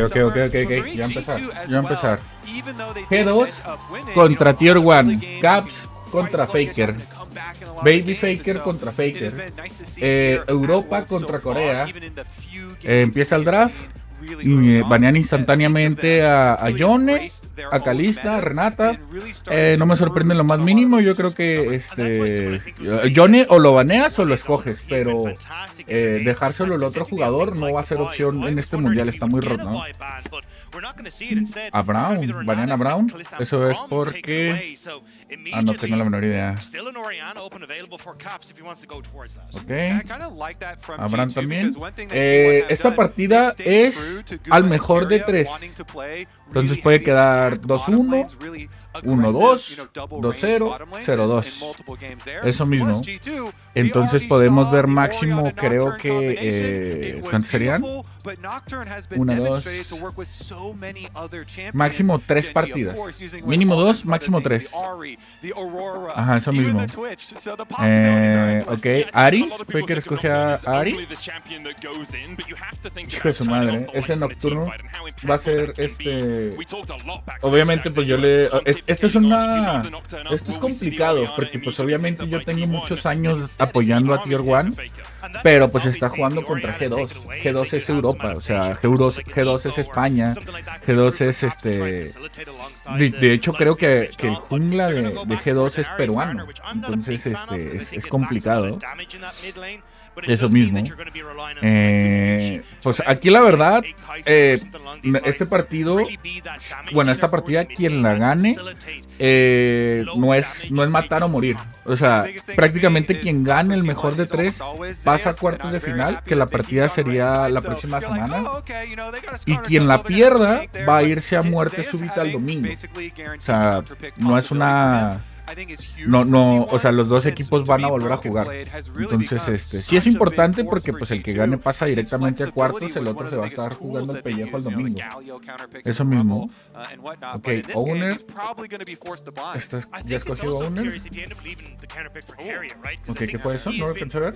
Ok. Ya empezar. G2 contra Tier 1. Caps contra Faker. Baby Faker contra Faker. Europa contra Corea. Empieza el draft. Banean instantáneamente a Yone, a Kalista, a Renata. No me sorprende lo más mínimo. Yo creo que Yone o lo baneas o lo escoges, pero dejárselo al otro jugador no va a ser opción en este mundial. Está muy roto, ¿no? A Brown, banean a Brown. Eso es porque no tengo la menor idea. Ok, a Brown también. Esta partida es al mejor de 3. Entonces puede quedar 2-1, 1-2, 2-0, 0-2. Eso mismo. Entonces podemos ver máximo, creo que... ¿cuántos serían? 1, 2... Máximo 3 partidas. Mínimo 2, máximo 3. Ajá, eso mismo. Ok, Ari. Faker escoge a Ari. Hijo de su madre. Ese nocturno va a ser obviamente pues yo le... Esto es complicado porque pues obviamente yo tengo muchos años apoyando a Tier 1, pero pues está jugando contra G2. G2 es Europa, o sea, G2 es España, G2 es de hecho creo que el jungla de G2 es peruano, entonces es complicado. Eso mismo. Pues aquí la verdad, este partido, bueno, esta partida quien la gane no es matar o morir. O sea, prácticamente quien gane el mejor de 3 pasa a cuartos de final, que la partida sería la próxima semana. Y quien la pierda va a irse a muerte súbita el domingo. O sea, no es una... No, o sea, los dos equipos van a volver a jugar. Entonces, sí es importante porque pues el que gane pasa directamente a cuartos, el otro se va a estar jugando el pellejo el domingo. Eso mismo. Ok, Owner. ¿Ya escogió Owner? Ok, ¿qué fue eso? No lo pensé ver.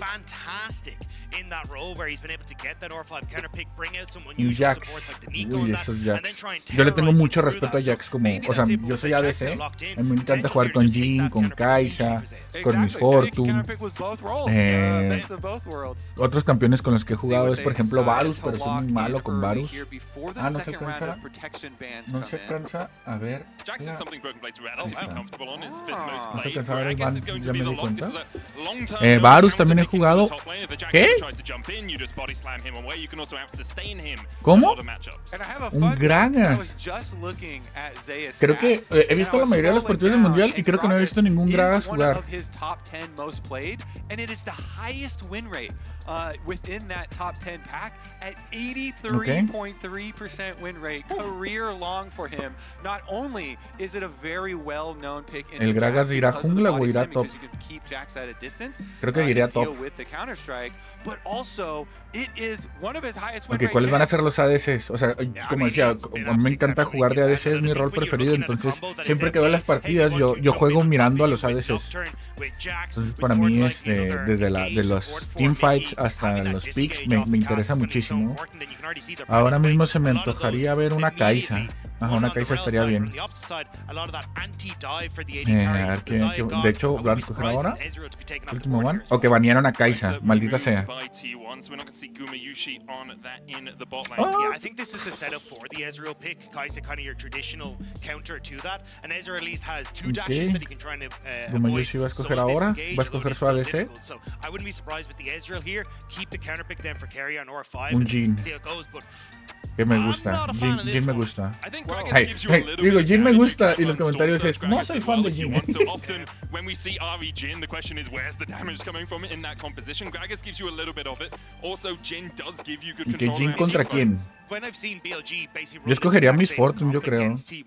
Y Jax. Uy, esos Jax. Yo le tengo mucho respeto a Jax como... O sea, yo soy ADC. A mí me encanta jugar con Jhin, con Kai'Sa, con Miss Fortune. Otros campeones con los que he jugado es, por ejemplo, Varus, pero soy muy malo con Varus. No se cansa. No se cansa. A ver. No se cansa. A ver, ya me di cuenta. Varus también he jugado. ¿Qué? ¿Cómo? Un Gragas. Creo que he visto la mayoría de los partidos del mundial y creo que no he visto ningún Gragas jugar. Okay. ¿El Gragas irá jungla o irá top? Creo que iría top. Ok, ¿cuáles van a ser los ADCs? O sea, como decía, a mí me encanta jugar de ADC, es mi rol preferido. Entonces, siempre que veo las partidas, yo juego mirando a los ADCs. Entonces, para mí, desde de los teamfights hasta los picks, me interesa muchísimo. Ahora mismo se me antojaría ver una Kai'Sa. Ajá, una Kai'Sa estaría bien. De hecho, ¿van a escoger ahora? ¿El último one? Ok, banearon a Kai'Sa, maldita sea. Gumayushi va a escoger ahora. Va a escoger su ADC. Un Jhin. Que me gusta, Jhin me gusta. Digo, Jhin me gusta y los comentarios es, no soy fan de Jhin. ¿Y que Jhin contra quién? Yo escogería a Miss Fortune, yo creo. Six.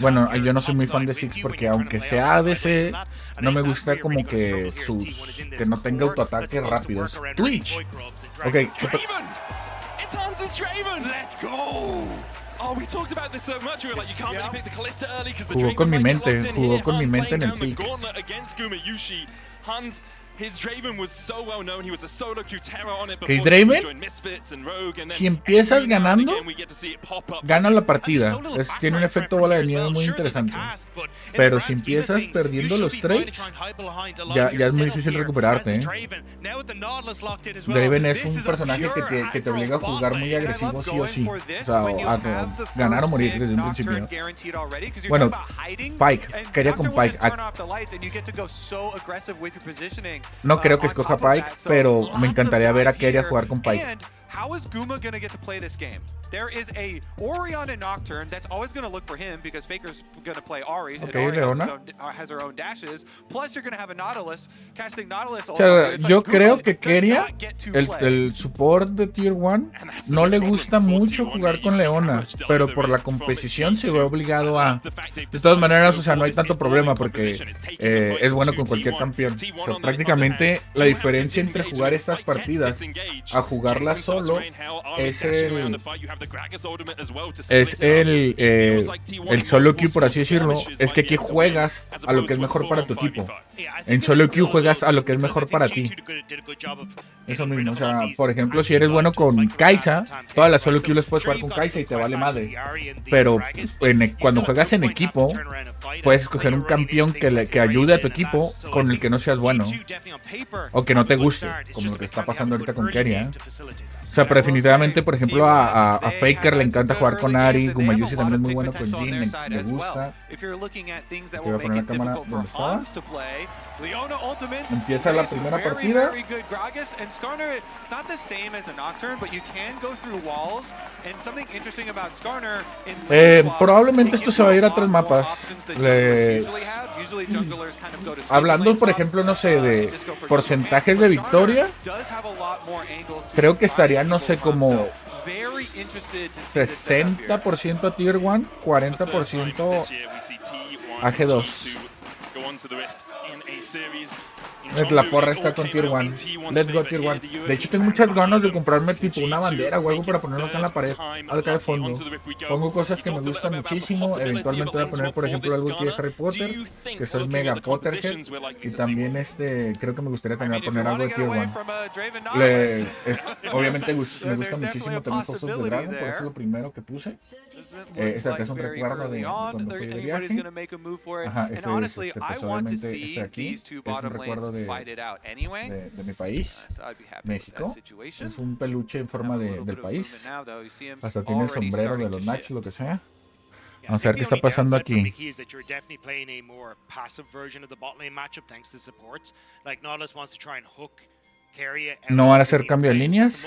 Bueno, yo no soy muy fan de Six porque aunque sea ADC, no me gusta como que que no tenga autoataques rápidos. Twitch. Ok. Jugó con mi mente en el pick. Que Draven, si empiezas ganando, gana la partida. Tiene un efecto bola de nieve muy interesante. Pero si empiezas perdiendo los trades, ya es muy difícil recuperarte, ¿eh? Draven es un personaje que te obliga a jugar muy agresivo sí o sí. O sea, a ganar o morir desde un principio. Bueno, Pike. Quería con Pike. No creo que escoja Pike, pero me encantaría ver a Keria jugar con Pike. How is Guma going to get to play this game? There is a Orion and Nocturne that's always going to look for him because Faker's going to play Ahri. Okay, Leona has her own dashes. Plus, you're going to have a Nautilus. Casting Nautilus. O sea, yo creo que Keria, el support de Tier 1, no le gusta mucho jugar con Leona, pero por la competición se ve obligado a... De todas maneras, o sea, no hay tanto problema porque es bueno con cualquier campeón. O sea, prácticamente la diferencia entre jugar estas partidas a jugarlas solo es el solo queue, por así decirlo. Es que aquí juegas a lo que es mejor para tu equipo. En solo queue juegas a lo que es mejor para ti. Eso mismo, o sea, por ejemplo, si eres bueno con Kai'Sa, todas las solo queue las puedes jugar con Kai'Sa y te vale madre. Pero cuando juegas en equipo, puedes escoger un campeón que ayude a tu equipo con el que no seas bueno o que no te guste, como lo que está pasando ahorita con Keria. O sea, pero definitivamente, por ejemplo, a Faker le encanta jugar con Ahri. Gumayusi también es muy bueno con Jhin, le gusta. Te voy a poner la cámara donde estaba. Empieza la primera partida. Probablemente esto se va a ir a 3 mapas. Hablando, por ejemplo, no sé, de porcentajes de victoria, creo que estaría, no sé, como 60% a Tier 1, 40% a G2. La porra está con Tier 1. Let's go Tier 1. De hecho, tengo muchas ganas de comprarme tipo una bandera o algo para ponerlo acá en la pared, acá de fondo. Pongo cosas que me gustan muchísimo. Eventualmente voy a poner, por ejemplo, algo aquí de Harry Potter, que soy mega Potterhead. Y también creo que me gustaría también poner algo de Tier 1. Obviamente me gusta muchísimo también Fotos de Dragon, por eso es lo primero que puse. Este acá es un recuerdo de cuando fui de viaje. Ajá, pues obviamente este aquí es un recuerdo de mi país, México. Es un peluche en forma del país. Hasta tiene el sombrero de los Nachos, lo que sea. Vamos a ver qué está pasando aquí. ¿No van a hacer cambio de líneas?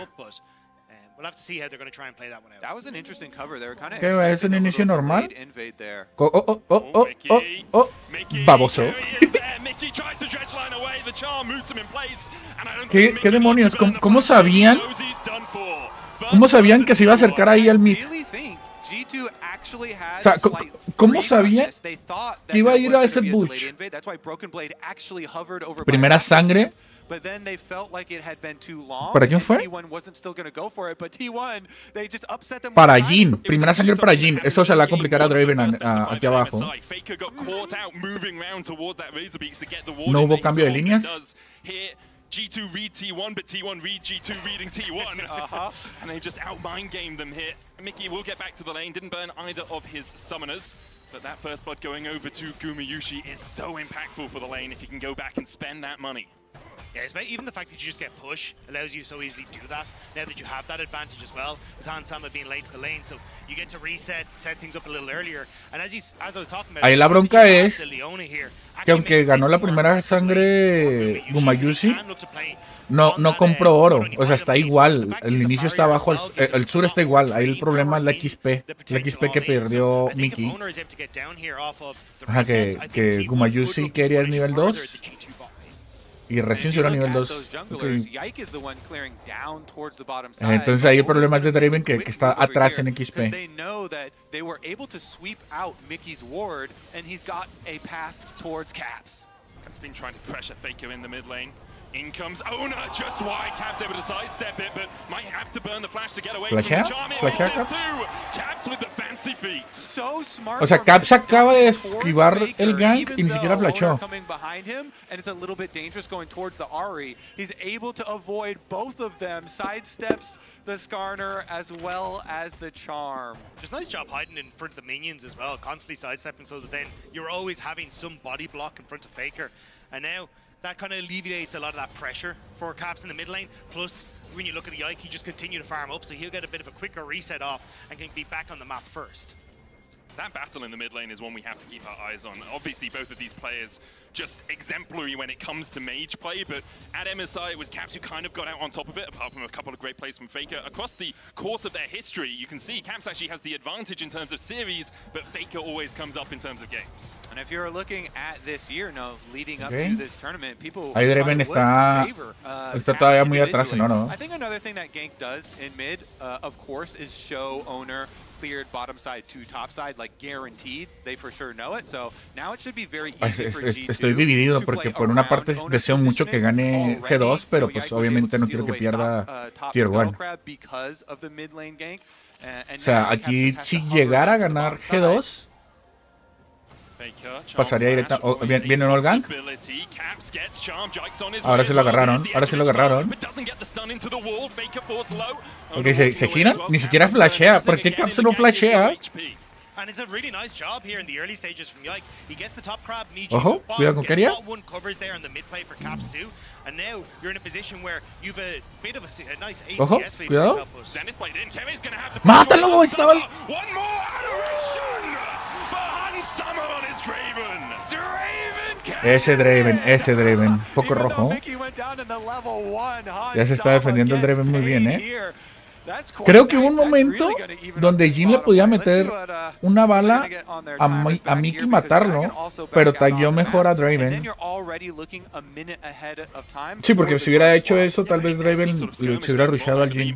¿Qué es un inicio normal? Baboso. ¿Qué demonios? ¿Cómo sabían? ¿Cómo sabían que se iba a acercar ahí al mid? O sea, ¿cómo sabían que iba a ir a ese bush? Primera sangre. ¿Para quién fue? Para Jhin. Primera sangre para Jhin. Eso se la va a complicar a Draven aquí abajo. No hubo cambio de líneas. G2 read T1, but T1 read G2 reading T1. And they just out-mind game them here. Mickey will get back to the lane, didn't burn either of his summoners. But that first blood going over to Gumayusi is so impactful for the lane if he can go back and spend that money. Yeah, even the fact that you just get push allows you to so easily do that. Now that you have that advantage as well, as Hansama being late to the lane, so you get to set things up a little earlier. And as I was talking about, ahí la bronca es que aunque ganó la primera sangre Gumayusi, no compró oro. O sea, está igual. El inicio está abajo, el sur está igual. Ahí el problema es la XP. La XP que perdió Mickey. Ajá, que Gumayusi quería es nivel 2. Y recién subió a nivel 2. Okay. Entonces ahí el problema es de Draven que está atrás en XP. In comes Owner, just wide. Cap's able to sidestep it, but might have to burn the flash to get away from the charm. Caps with the fancy feet. So smart. O sea, Caps acaba de esquivar el gank y ni siquiera flashó. Coming behind him, and it's a little bit dangerous going towards the Ahri. He's able to avoid both of them, sidesteps the Skarner as well as the charm. Just nice job hiding in front of the minions as well, constantly sidestepping so that then you're always having some body block in front of Faker. And now that kind of alleviates a lot of that pressure for Caps in the mid lane. Plus, when you look at the Ike, he just continue to farm up, so he'll get a bit of a quicker reset off and can be back on the map first. That battle in the mid lane is one we have to keep our eyes on. Obviously, both of these players just exemplary when it comes to mage play, but at MSI, it was Caps who kind of got out on top of it, apart from a couple of great plays from Faker. Across the course of their history, you can see Caps actually has the advantage in terms of series, but Faker always comes up in terms of games. And if you're looking at this year, leading up to this tournament, people ahí Draven está todavía muy atrás, ¿no? I think another thing that gank does in mid, of course, is show Owner cleared bottom side to top side, like guaranteed. They for sure know it. So now it should be very easy for G2. Estoy dividido porque por una parte deseo mucho que gane G2, pero pues obviamente no quiero que pierda Tier 1. O sea, aquí si llegara a ganar G2, pasaría directa. ¿Viene un all gank? Ahora se lo agarraron. Ahora se lo agarraron. Ok, se giran. Ni siquiera flashea. ¿Por qué Caps no flashea? Ojo, cuidado con Keria. Ojo, cuidado. ¡Mátalo! Estaba... Ese Draven, poco rojo. Ya se está defendiendo el Draven muy bien, Creo que hubo un momento donde Jhin le podía meter una bala a Mickey y matarlo, pero tagueó mejor a Draven. Sí, porque si hubiera hecho eso, tal vez Draven se hubiera rusheado al Jhin.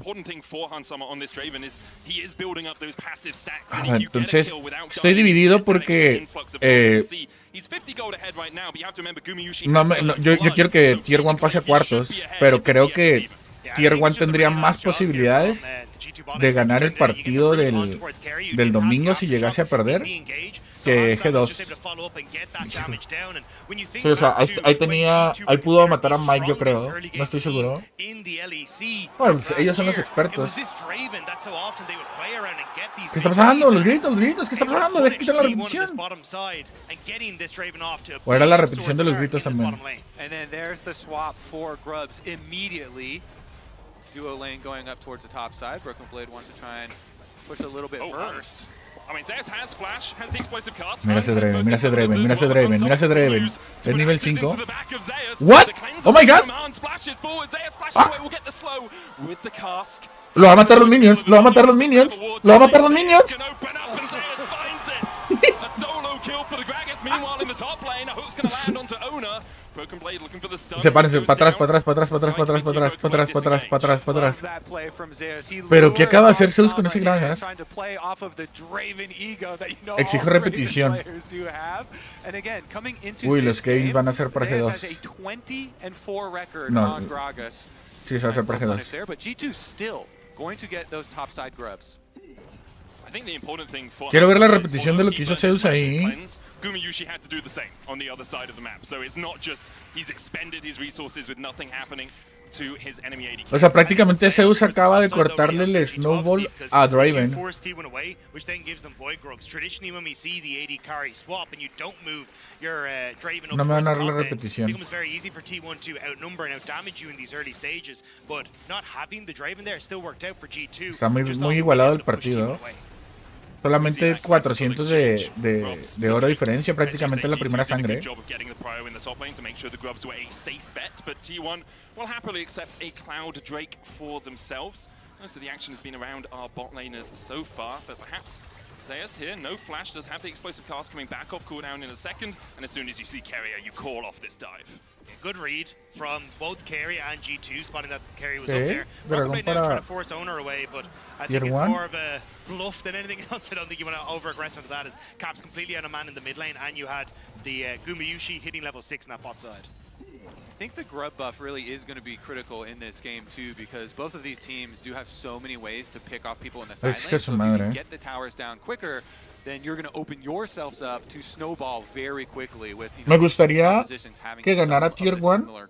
Entonces, estoy dividido porque yo quiero que Tier 1 pase a cuartos, pero creo que Tier 1 tendría más posibilidades de ganar el partido del domingo si llegase a perder que G2. Sí, o sea, ahí pudo matar a Mike, yo creo. No estoy seguro. Bueno, pues ellos son los expertos. ¿Qué está pasando? Los gritos, ¿qué está pasando? ¿De qué está la repetición? O era la repetición de los gritos también. Duo lane going up towards the top side. Broken Blade wants to try and push a little bit first. I mean, Zeus has flash, has the explosive cast. Mira ese Draven. Es nivel 5. What? Oh my god. Lo va a matar los minions. Lo va a matar los minions. Sepárense, para atrás. Pero ¿qué acaba de hacer Zeus con ese gran gas? Exijo repetición. Uy, los Kevins van a ser para G2. No, sí, se va a hacer para G2. Quiero ver la repetición de lo que hizo Zeus ahí. Gumayushi had to do the same on the other side of the map. So it's not just he's expended his resources with nothing happening to his enemy AD. O sea, prácticamente Zeus acaba de cortarle el snowball a Draven. No me van a dar la repetición. Está muy igualado el partido. Solamente 400 de oro diferencia, prácticamente la primera sangre. Zeus here, no flash, does have the explosive cast coming back off cooldown in a second, and as soon as you see Keria, you call off this dive. Good read from both Keria and G2, spotting that Keria was up there. Broken now trying to force Owner away, but I think it's more of a bluff than anything else. I don't think you want to over-aggress into that, as Caps completely out of man in the mid lane, and you had the Gumayushi hitting level 6 on that bot side. I think the grub buff really is going to be critical in this game too, because both of these teams do have so many ways to pick off people in the side lane. So if you can get the towers down quicker, then you're going to open yourselves up to snowball very quickly with, me gustaría que ganara Tier 1,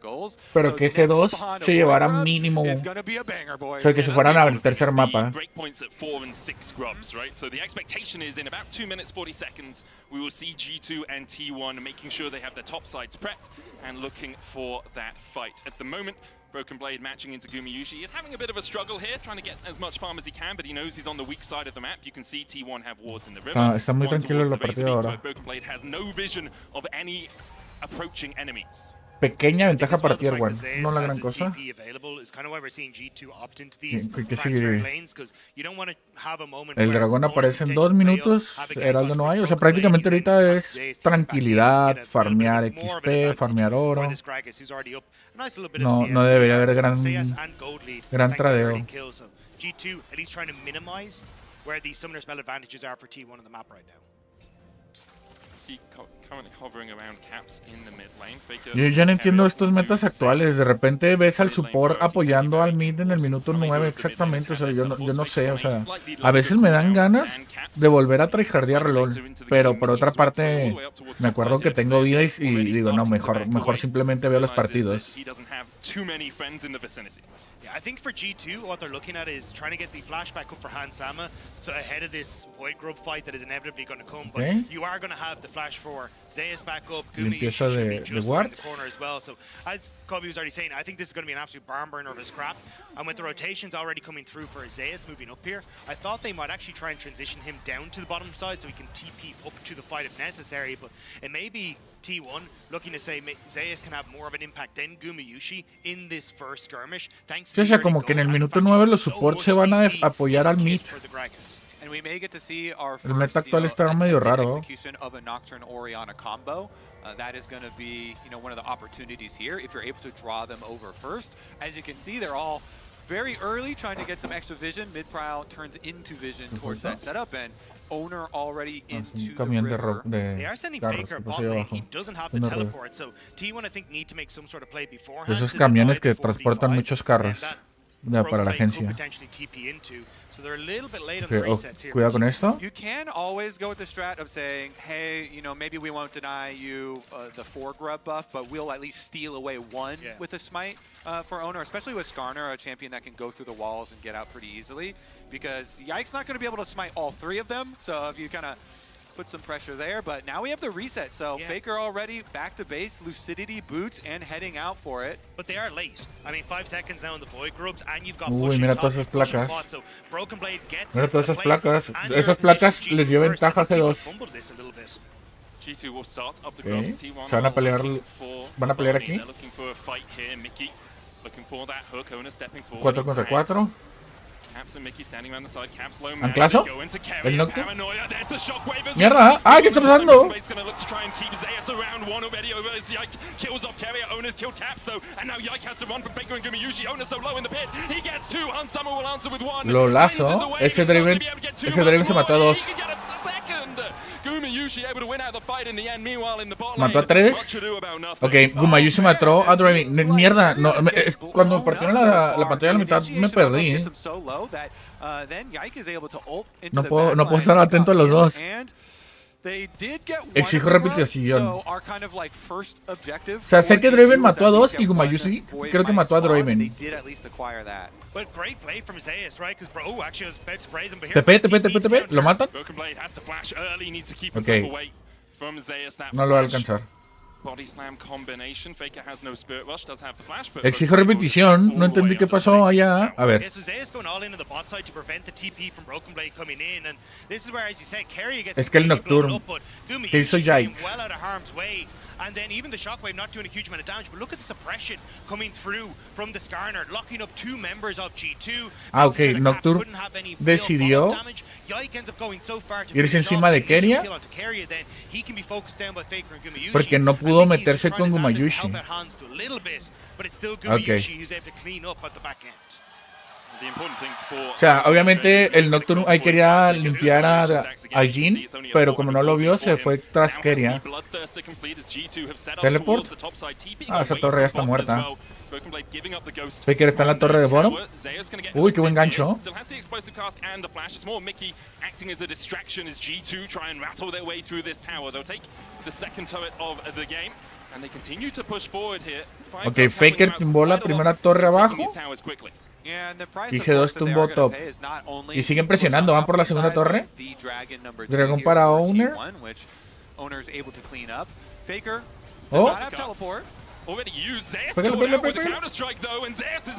pero que G2 se llevara mínimo, o sea, que se fueran al tercer mapa. So the expectation is in about 2 minutes 40 seconds we will see G2 and T1 making sure they have their top sides prepped and looking for that fight. At the moment, Broken Blade matching into Gumayusi. He's having a bit of a struggle here, trying to get as much farm as he can, but he knows he's on the weak side of the map. You can see T1 have wards in the river. Está muy tranquilo la partida ahora. Broken Blade has no vision of any approaching enemies. Pequeña ventaja para Tier 1, no la gran cosa. El dragón aparece en 2 minutos, Heraldo no hay, o sea, prácticamente ahorita es tranquilidad, farmear XP, farmear oro. No debería haber gran tradeo. Yo ya no entiendo estos metas actuales. De repente ves al support apoyando al mid en el minuto 9 exactamente. O sea, yo no sé. O sea, a veces me dan ganas de volver a tryhardear LOL. Pero por otra parte, me acuerdo que tengo vida y digo, no, mejor simplemente veo los partidos. I think for G2, what they're looking at is trying to get the flashback up for Hansama, so ahead of this Void Grub fight that is inevitably going to come. But you are going to have the flash for Zeus back up, Gumi just around the corner as well. So as Kobe was already saying, I think this is going to be an absolute barn burner of his crap. And with the rotations already coming through for Zeus moving up here, I thought they might actually try and transition him down to the bottom side so he can TP up to the fight if necessary. But it may be T1 looking to say Zeus can have more of an impact than Gumayusi in this first skirmish. Thanks to o sea, como que en el minuto 9 los supports se van a apoyar al mid. El meta actual está medio raro. That is going to be, one of the opportunities here if you're able to draw them over first. As you can see, they're all very early trying to get some extra vision. Mid-prowl turns into vision towards that setup, and Owner already into the river. They are sending Faker bot lane. He doesn't have the teleport, so T1 I think need to make some sort of play beforehand. Esos camiones que transportan muchos carros para la agencia. Cuidado con esto. You can always go with the strat of saying, hey, maybe we won't deny you the 4 grub buff, but we'll at least steal away 1 with a smite for Owner, especially with Skarner, a champion that can go through the walls and get out pretty easily, because Yike's not going to be able to smite all 3 of them, so if you kind of put some pressure there, but now we have the reset, so Faker already back to base, Lucidity, boots, and heading out for it. But they are late. I mean, 5 seconds now in the Void Grubs, and you've got mira todas esas placas. So Broken Blade gets mira todas esas placas. Esas placas les dio ventaja a G2. G2 will start up the grubs. T1 se van a pelear aquí. 4 contra 4. ¿Anclazo? ¿El Nocturne? ¡Mierda! ¡Ah! ¿Qué está pasando? Lo lazo. Ese Draven se mató a 2. ¿Mató a 3? Ok, Gumayusi mató a Draven. Mierda, no, cuando partieron la pantalla a la mitad me perdí. No puedo estar atento a los dos. Exijo repetición. O sea, sé que Draven mató a 2 y Gumayusi creo que mató a Draven. TP, ¿lo matan? Ok. No lo va a alcanzar. Exijo repetición, no entendí qué pasó allá. A ver. Es que el Nocturne, ¿qué hizo Yikes? And then even the shockwave not doing a huge amount of damage, but look at the suppression coming through from the Skarner, locking up 2 members of G2. Ah, ok, Nocturne decidió irse encima de Keria porque no pudo meterse con Gumayusi. Ok. O sea, obviamente el Nocturne ahí quería limpiar a Jhin, pero como no lo vio, se fue tras Keria. Teleport. Ah, esa torre ya está muerta. Faker está en la torre de bottom. Uy, qué buen gancho. Ok, Faker tumbó la primera torre abajo. Y G2 tumbó top. Y siguen presionando, van por la segunda torre. Dragón para Owner. Oh. Pégale, pégale, pégale.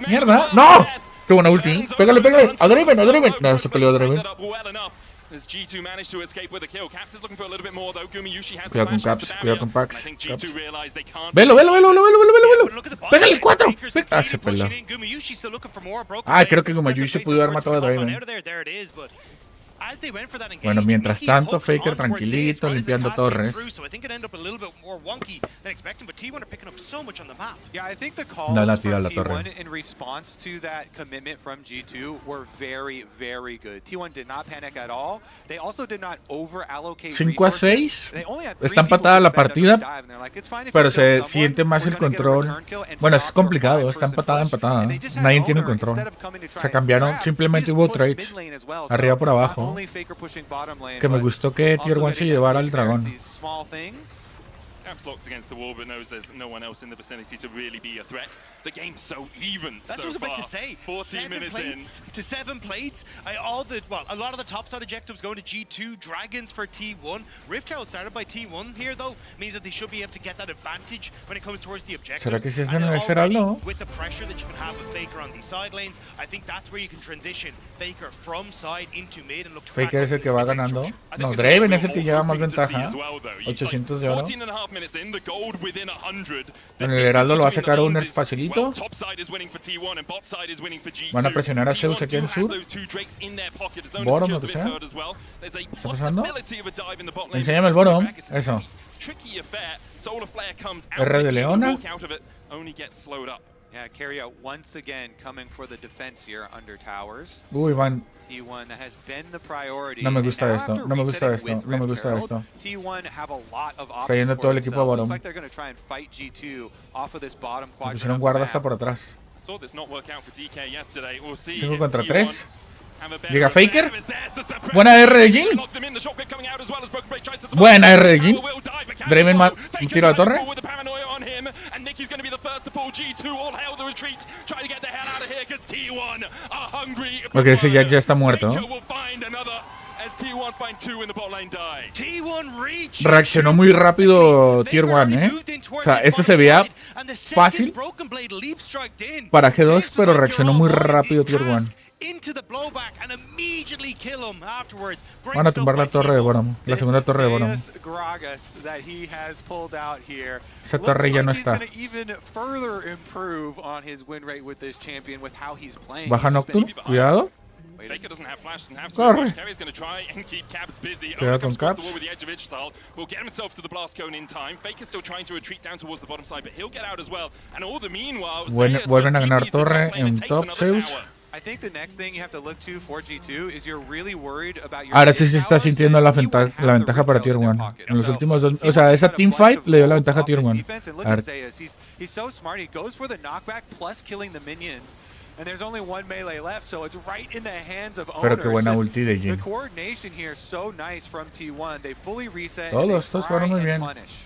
Mierda, no. Qué buena ulti. Pégale, pégale. A Draven, a Draven. No, se peleó a Draven. Cuidado con Caps, cuidado con Pax. Velo, velo, velo, velo, velo, velo. Pégale el 4. Ah, se peleó. Ah, creo que Gumayushi pudo haber matado a Draven. Bueno, mientras tanto, Faker tranquilito, limpiando torres. No la tira la torre. 5-6. Está empatada la partida, pero se siente más el control. Bueno, es complicado, está empatada. Nadie tiene control. Se cambiaron, simplemente hubo trades. Arriba por abajo. Que me gustó que Tier 1 se llevara al dragón. Caps locked against the wall, but knows there's no one else in the vicinity to really be a threat. The game's so even. That's so what I was about far. to say. 14 minutes in. To 7 plates. A lot of the top side objectives going to G2. Dragons for T1. Rift Herald started by T1 here, though, means that they should be able to get that advantage when it comes towards the objectives. ¿Será que si es el Heraldo? With the pressure that you can have with Faker on these side lanes, I think that's where you can transition Faker from side into mid and look to Faker es el que va ganando. No, Draven es el que lleva más ventaja. 800 de oro. En el Heraldo lo va a sacar un nerf facilito. Van a presionar a Zeus aquí en sur. Bottom, lo que sea. ¿Está pasando? Enséñame el bottom. Eso. R de Leona. Uy, van. No me gusta esto, no me gusta esto, no me gusta esto. Está yendo todo el equipo a bottom. Me pusieron guarda hasta por atrás. 5 contra 3. Llega Faker. Buena R de Jhin. Buena R de Jhin. Draven un tiro de torre. Porque ese ya está muerto. Reaccionó muy rápido Tier 1, O sea, esto se veía fácil para G2, pero reaccionó muy rápido Tier 1. Van a tumbar la torre de bottom, la segunda torre de bottom. Esa torre ya no está. Baja Nocturne, cuidado. Corre. Cuidado con Caps. Vuelven a ganar torre en top Zeus. Ahora sí se está sintiendo la ventaja para Tier 1. En los últimos dos, o sea, esa teamfight le dio la ventaja a Tier 1. A ver. Pero qué buena ulti de Jhin. Todos jugaron muy bien.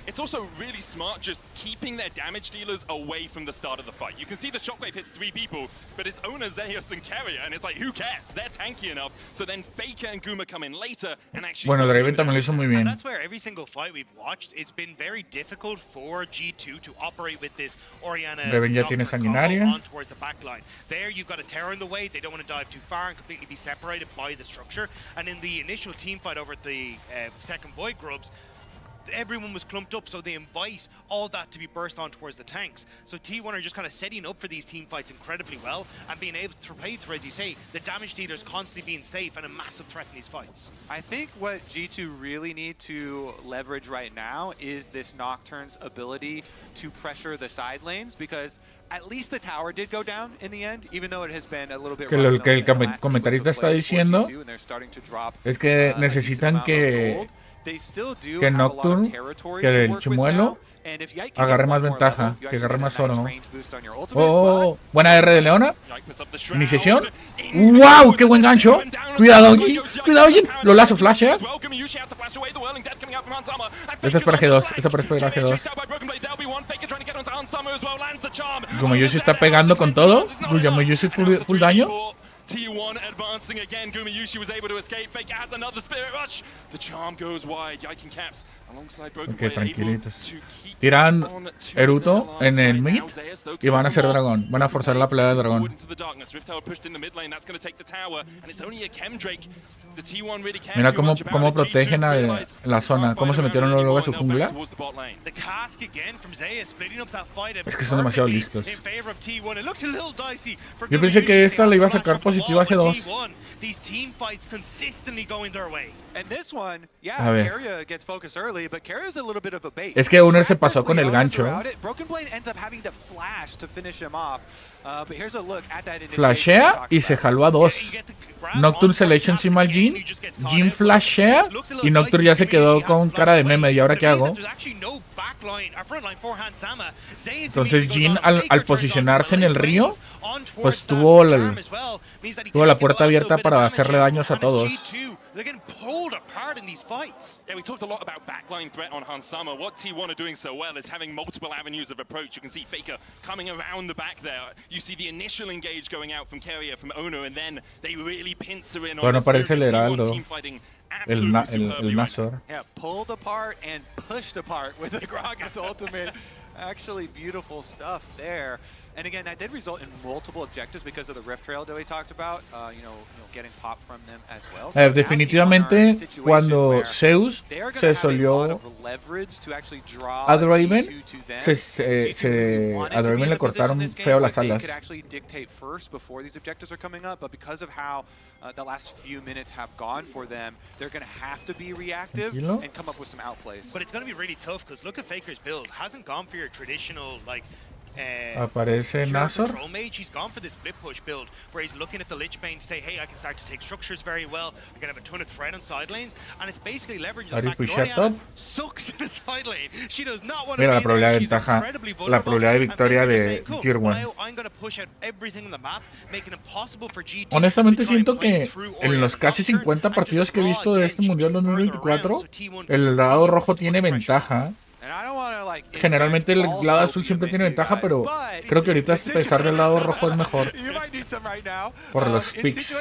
It's also really smart just keeping their damage dealers away from the start of the fight. You can see the shockwave hits 3 people, but it's Owner, Zeus, and Carrier, and it's like, who cares? They're tanky enough. So then Faker and Guma come in later and actually. Bueno, Draven también lo hizo muy bien. That's where every single fight we've watched, it's been very difficult for G2 to operate with this Orianna. Draven ya tiene sanguinaria. Towards the back line. There you've got a Terror in the way. They don't want to dive too far and completely be separated by the structure. And in the initial team fight over at the second Void Grubs, everyone was clumped up, so they invite all that to be burst on towards the tanks. So T1 are just kind of setting up for these team fights incredibly well and being able to play through, as you say, the damage dealers constantly being safe and a massive threat in these fights. I think what G2 really need to leverage right now is this Nocturne's ability to pressure the side lanes, because at least the tower did go down in the end, even though it has been a little bit. Que lo que el comentarista está diciendo es que necesitan que Nocturne, que el chimuelo agarre más ventaja, que agarre más oro, ¿no? Oh, buena R de Leona. Iniciación. ¡Wow! ¡Qué buen gancho! Cuidado, G. Cuidado, G. Lo lazo flash, ¿eh? Esa es para G2. Esa es para G2. Gumayushi está pegando con todo. Gumayushi full daño. T1 advancing again. Gumayushi was able to escape. Faker has another spirit rush. The charm goes wide. Yaiken Caps alongside Broken Blade tranquilitos. Tiran Eruto en el mid y van a hacer dragón. Van a forzar la pelea de dragón. Mira cómo protegen a la zona. Cómo se metieron luego a su jungla. Es que son demasiado listos. Yo pensé que esta le iba a sacar positiva a G2. A ver. Es que Uner se pasó con el gancho. Flashea y se jaló a 2. Nocturne se le echa encima al Jhin. Jhin flashea y Nocturne ya se quedó con cara de meme. ¿Y ahora qué hago? Entonces Jhin al posicionarse en el río, pues tuvo la puerta abierta para hacerle daños a todos. They're getting pulled apart in these fights. Yeah, we talked a lot about backline threat on Hansama. What T1 are doing so well is having multiple avenues of approach. You can see Faker coming around the back there. You see the initial engage going out from Carrier, from Ono, and then they really pincer in on bueno, parece el Heraldo. Team fighting. El Nazor. Yeah, pulled apart and pushed apart with the Gragas ultimate. Actually beautiful stuff there. And again, that did result in multiple objectives because of the Rift Trail that we talked about, getting popped from them as well. So definitivamente, cuando Zeus se solió a Draven, a Draven le cortaron feo las alas. The last few minutes have gone for them, they're going to have to be reactive and come up with some outplays. But it's going to be really tough because look at Faker's build. Hasn't gone for your traditional, like, aparece Nazor. He's gone for this flip push build where he's looking at the Lich Bane to say, hey, I can start to take structures very well. I can have a ton of threat on side lanes, and it's basically leveraging the fact that Oriana sucks in the side lane. She does not want to Mira la probabilidad de ventaja, la probabilidad de victoria de Tier 1. Honestamente siento que en los casi 50 partidos que he visto de este Mundial 2024, el lado rojo tiene ventaja. Generalmente el lado azul siempre tiene ventaja, pero creo que ahorita a pesar del lado rojo es mejor por los picks.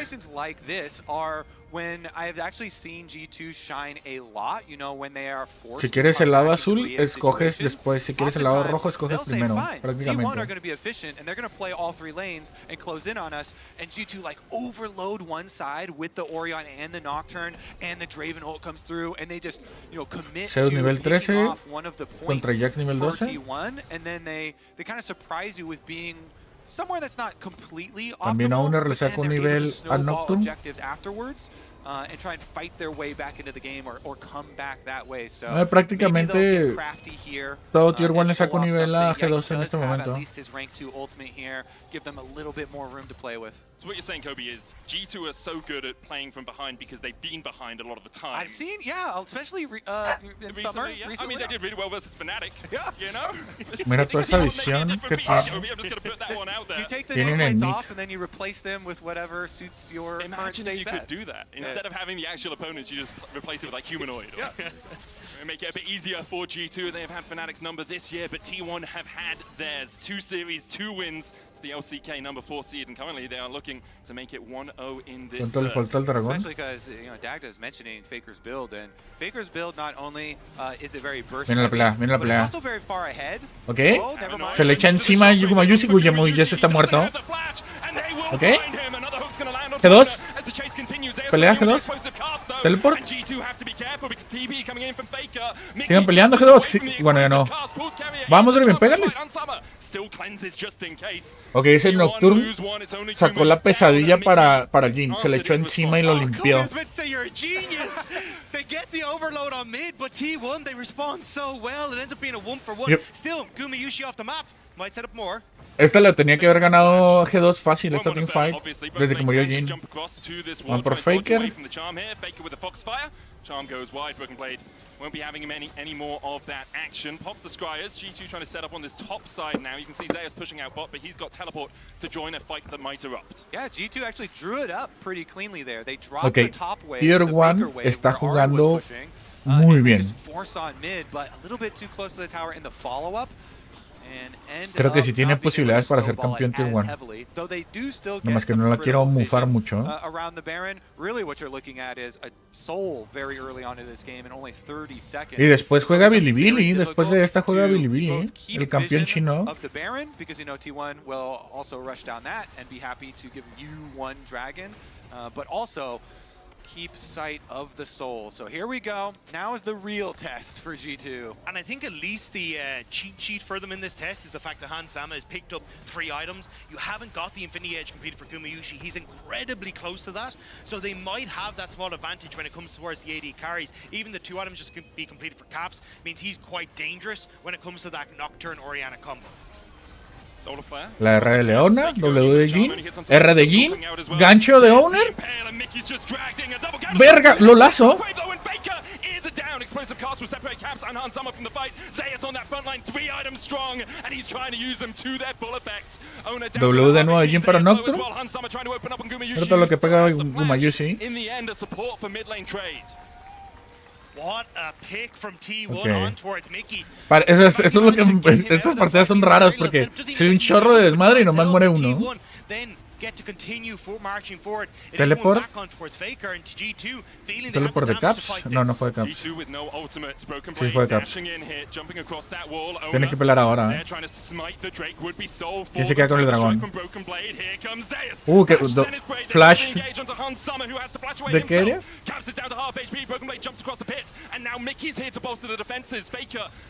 Si quieres el lado azul, escoges después. Si quieres el lado rojo, escoges primero, prácticamente. Zeus nivel 13 contra Jax nivel 12. También aún le saca un nivel a Nocturne. Prácticamente todo Tier 1 le saca un nivel a G2 en este momento. So what you're saying, Kobe, is G2 are so good at playing from behind because they've been behind a lot of the time. I've seen, especially in summer. Yeah. I mean, they did really well versus Fnatic, you know? Mira toda esa visión que I'm just going to put that one out there. You take the nameplates off and then you replace them with whatever suits your Imagine if you could do that. Instead of having the actual opponents, you just replace it with like humanoid. Make it a bit easier for G2. They have had Fnatic's number this year, but T1 have had theirs. 2 series, 2 wins to the LCK number 4 seed, and currently they are looking to make it 1-0 in this third. Especially because Dagda is mentioning Faker's build, and Faker's build not only is it very versatile, but it's also very far ahead. Okay. Se le echa encima a Gumayushi, Gumayushi ya se está muerto. Okay. G2. Pelea G2. Teleport. Sigan peleando G2. Sí. Bueno, ya no. Vamos, Draven, pégales. Ok, ese Nocturne sacó la pesadilla para Jhin. Se le echó encima y lo limpió. They get the overload on mid, but T1, they respond so well. It ends up being a 1-for-1. Yep. Still, Gumayusi off the map. Might set up more. Esta la tenía que haber ganado G2 fácil, esta teamfight, desde que murió Jhin. Van por Faker. Charm goes wide, Broken Blade won't be having him any more of that action. Pops the Scryers, G2 trying to set up on this top side now. You can see Zeus pushing out bot, but he's got teleport to join a fight that might erupt. Yeah, G2 actually drew it up pretty cleanly there. They dropped the top wave, Tier 1 está jugando muy bien. Force on mid, but a little bit too close to the tower in the follow-up. Creo que sí tiene posibilidades para ser campeón Tier 1. Nomás que no la quiero mufar mucho. Y después juega Bilibili. Después de esta juega Bilibili. El campeón chino. Keep sight of the soul. So here we go. Now is the real test for G2. And I think at least the cheat sheet for them in this test is the fact that Hansama has picked up 3 items. You haven't got the Infinity Edge completed for Gumayusi. He's incredibly close to that. So they might have that small advantage when it comes towards the AD carries. Even the 2 items just be completed for Caps means he's quite dangerous when it comes to that Nocturne Orianna combo. La R de Leona, W de Jhin, R de Jhin, gancho de Owner. Verga, lo lazo. W de nuevo de Jhin para Nocturne. Pero todo lo que pega Gumayusi. What a pick from T1 on towards Mickey. Eso es lo que estas partidas son raras porque soy un chorro de desmadre y nomás muere uno. Teleport. Teleport de Caps. No, no fue de Caps. Sí fue de Caps. Tiene que pelear ahora. ¿Quién se queda con el dragón? Que flash. ¿De qué área?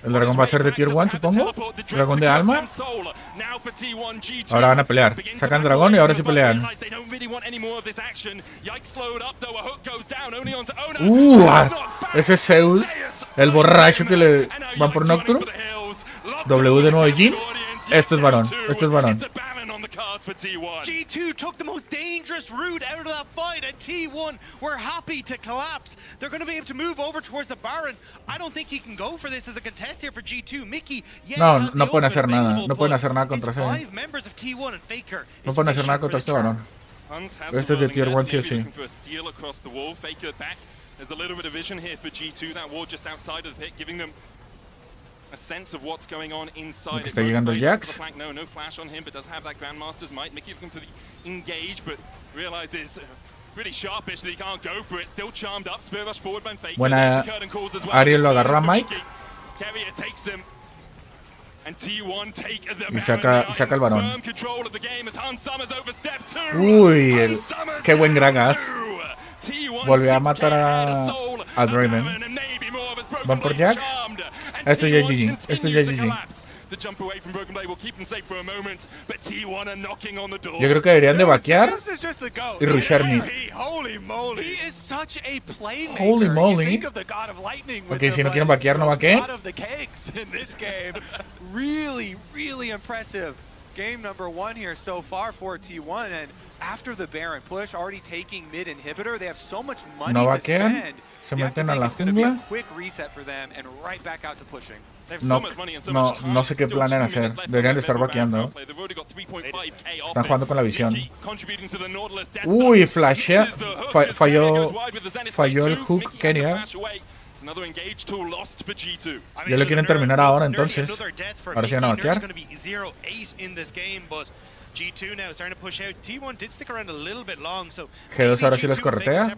El dragón va a ser de Tier 1, supongo. Dragón de alma. Ahora van a pelear. Sacan dragón y ahora sí pelean. Ese es Zeus, el borracho que le van por Nocturne. W de nuevo de Jhin. Esto es varón, esto es varón. G2 took the most dangerous route out of that fight, and T1 were happy to collapse. They're going to be able to move over towards the Baron. I don't think he can go for this as a contest here for G2. Mickey, yes, no pueden hacer nada. No pueden hacer nada contra ese. No pueden hacer nada contra este varón. Este es de Tier 1 sí o sí. There's a little bit of vision here for G2. That wall just outside of the pit, giving them a sense of what's going on inside. Está llegando el Jax. No flash on him, but does have that Grandmaster's might. Mickey looking for the engage, but realizes pretty sharpish that he can't go for it. Still charmed up. Spirit rush forward by Faker. Buena. Ariel lo agarró a Mike. Carrier takes him. And T1 take the y saca el varón. Uy, qué buen Gragas. Volvió a matar a Draven. Van por Jax. Esto ya es GG. Esto ya es GG. Yo creo que deberían de vaquear y rushar mid. Holy moly. Ok, si no quieren vaquear, no vaqueen. Really impressive game number 1 here so far for T1, and after the Baron push, already taking mid inhibitor, they have so much money to spend. Se meten a la jungla. No sé qué planean hacer. Deberían de estar vaqueando. Están jugando con la visión. Uy, flashea. Falló el hook, quería. Ya lo quieren terminar ahora, entonces. Ahora sí van a vaquear. G2 ahora sí los corretea.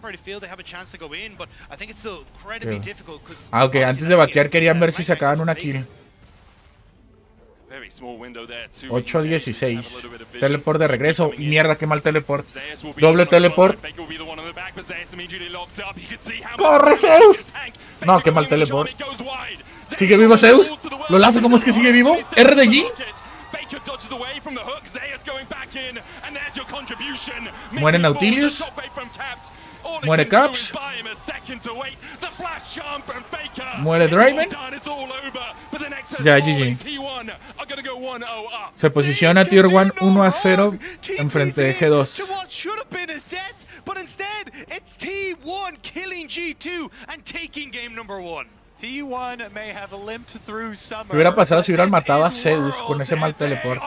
Ok, antes de vaquear querían ver si sacaban una kill. 8-16. Teleport de regreso. Mierda, qué mal teleport. Doble teleport. ¡Corre, Zeus! No, qué mal teleport. ¿Sigue vivo Zeus? ¿Lo lazo? ¿Cómo es que sigue vivo? ¿RDG? Muere Nautilus. Muere Caps. Muere Draven. Ya, GG. Se posiciona Tier 1 1-0 enfrente de G2. But instead, it's T1 killing G2 and taking game number 1. T1 may have limped through summer. ¿Qué hubiera pasado si hubieran matado a Zeus con ese mal teleport?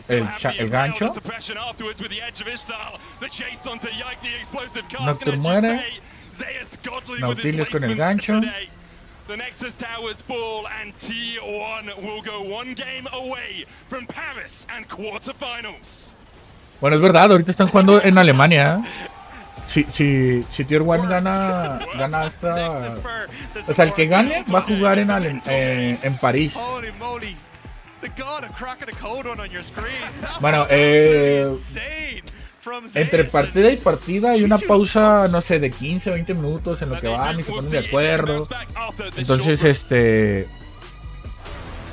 El gancho. Nocturne muere. Nautilus con el gancho. The Nexus towers fall and T1 will go one game away from Paris and quarterfinals. Bueno, es verdad, ahorita están jugando en Alemania. Si Tier 1 gana esta... O sea, el que gane va a jugar en París. Bueno, entre partida y partida hay una pausa, no sé, de 15 o 20 minutos en lo que van y se ponen de acuerdo. Entonces,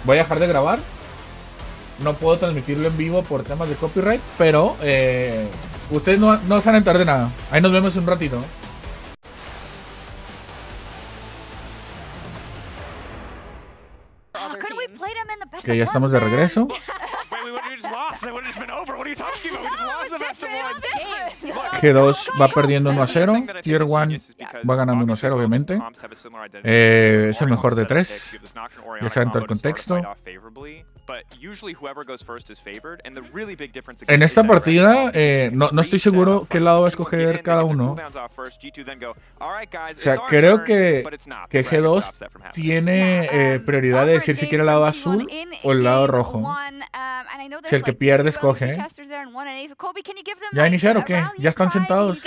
voy a dejar de grabar. No puedo transmitirlo en vivo por temas de copyright, pero ustedes no se van a enterar de nada. Ahí nos vemos un ratito. Que ya estamos de regreso. G2 va perdiendo 1-0. Tier 1 va ganando 1-0, obviamente. Es el mejor de 3. Ya saben todo el contexto. En esta partida, no estoy seguro qué lado va a escoger cada uno. O sea, creo que G2 tiene prioridad de decir si quiere el lado azul o el lado rojo. Si el que pierde escoge. ¿Ya iniciar o qué? ¿Ya están sentados?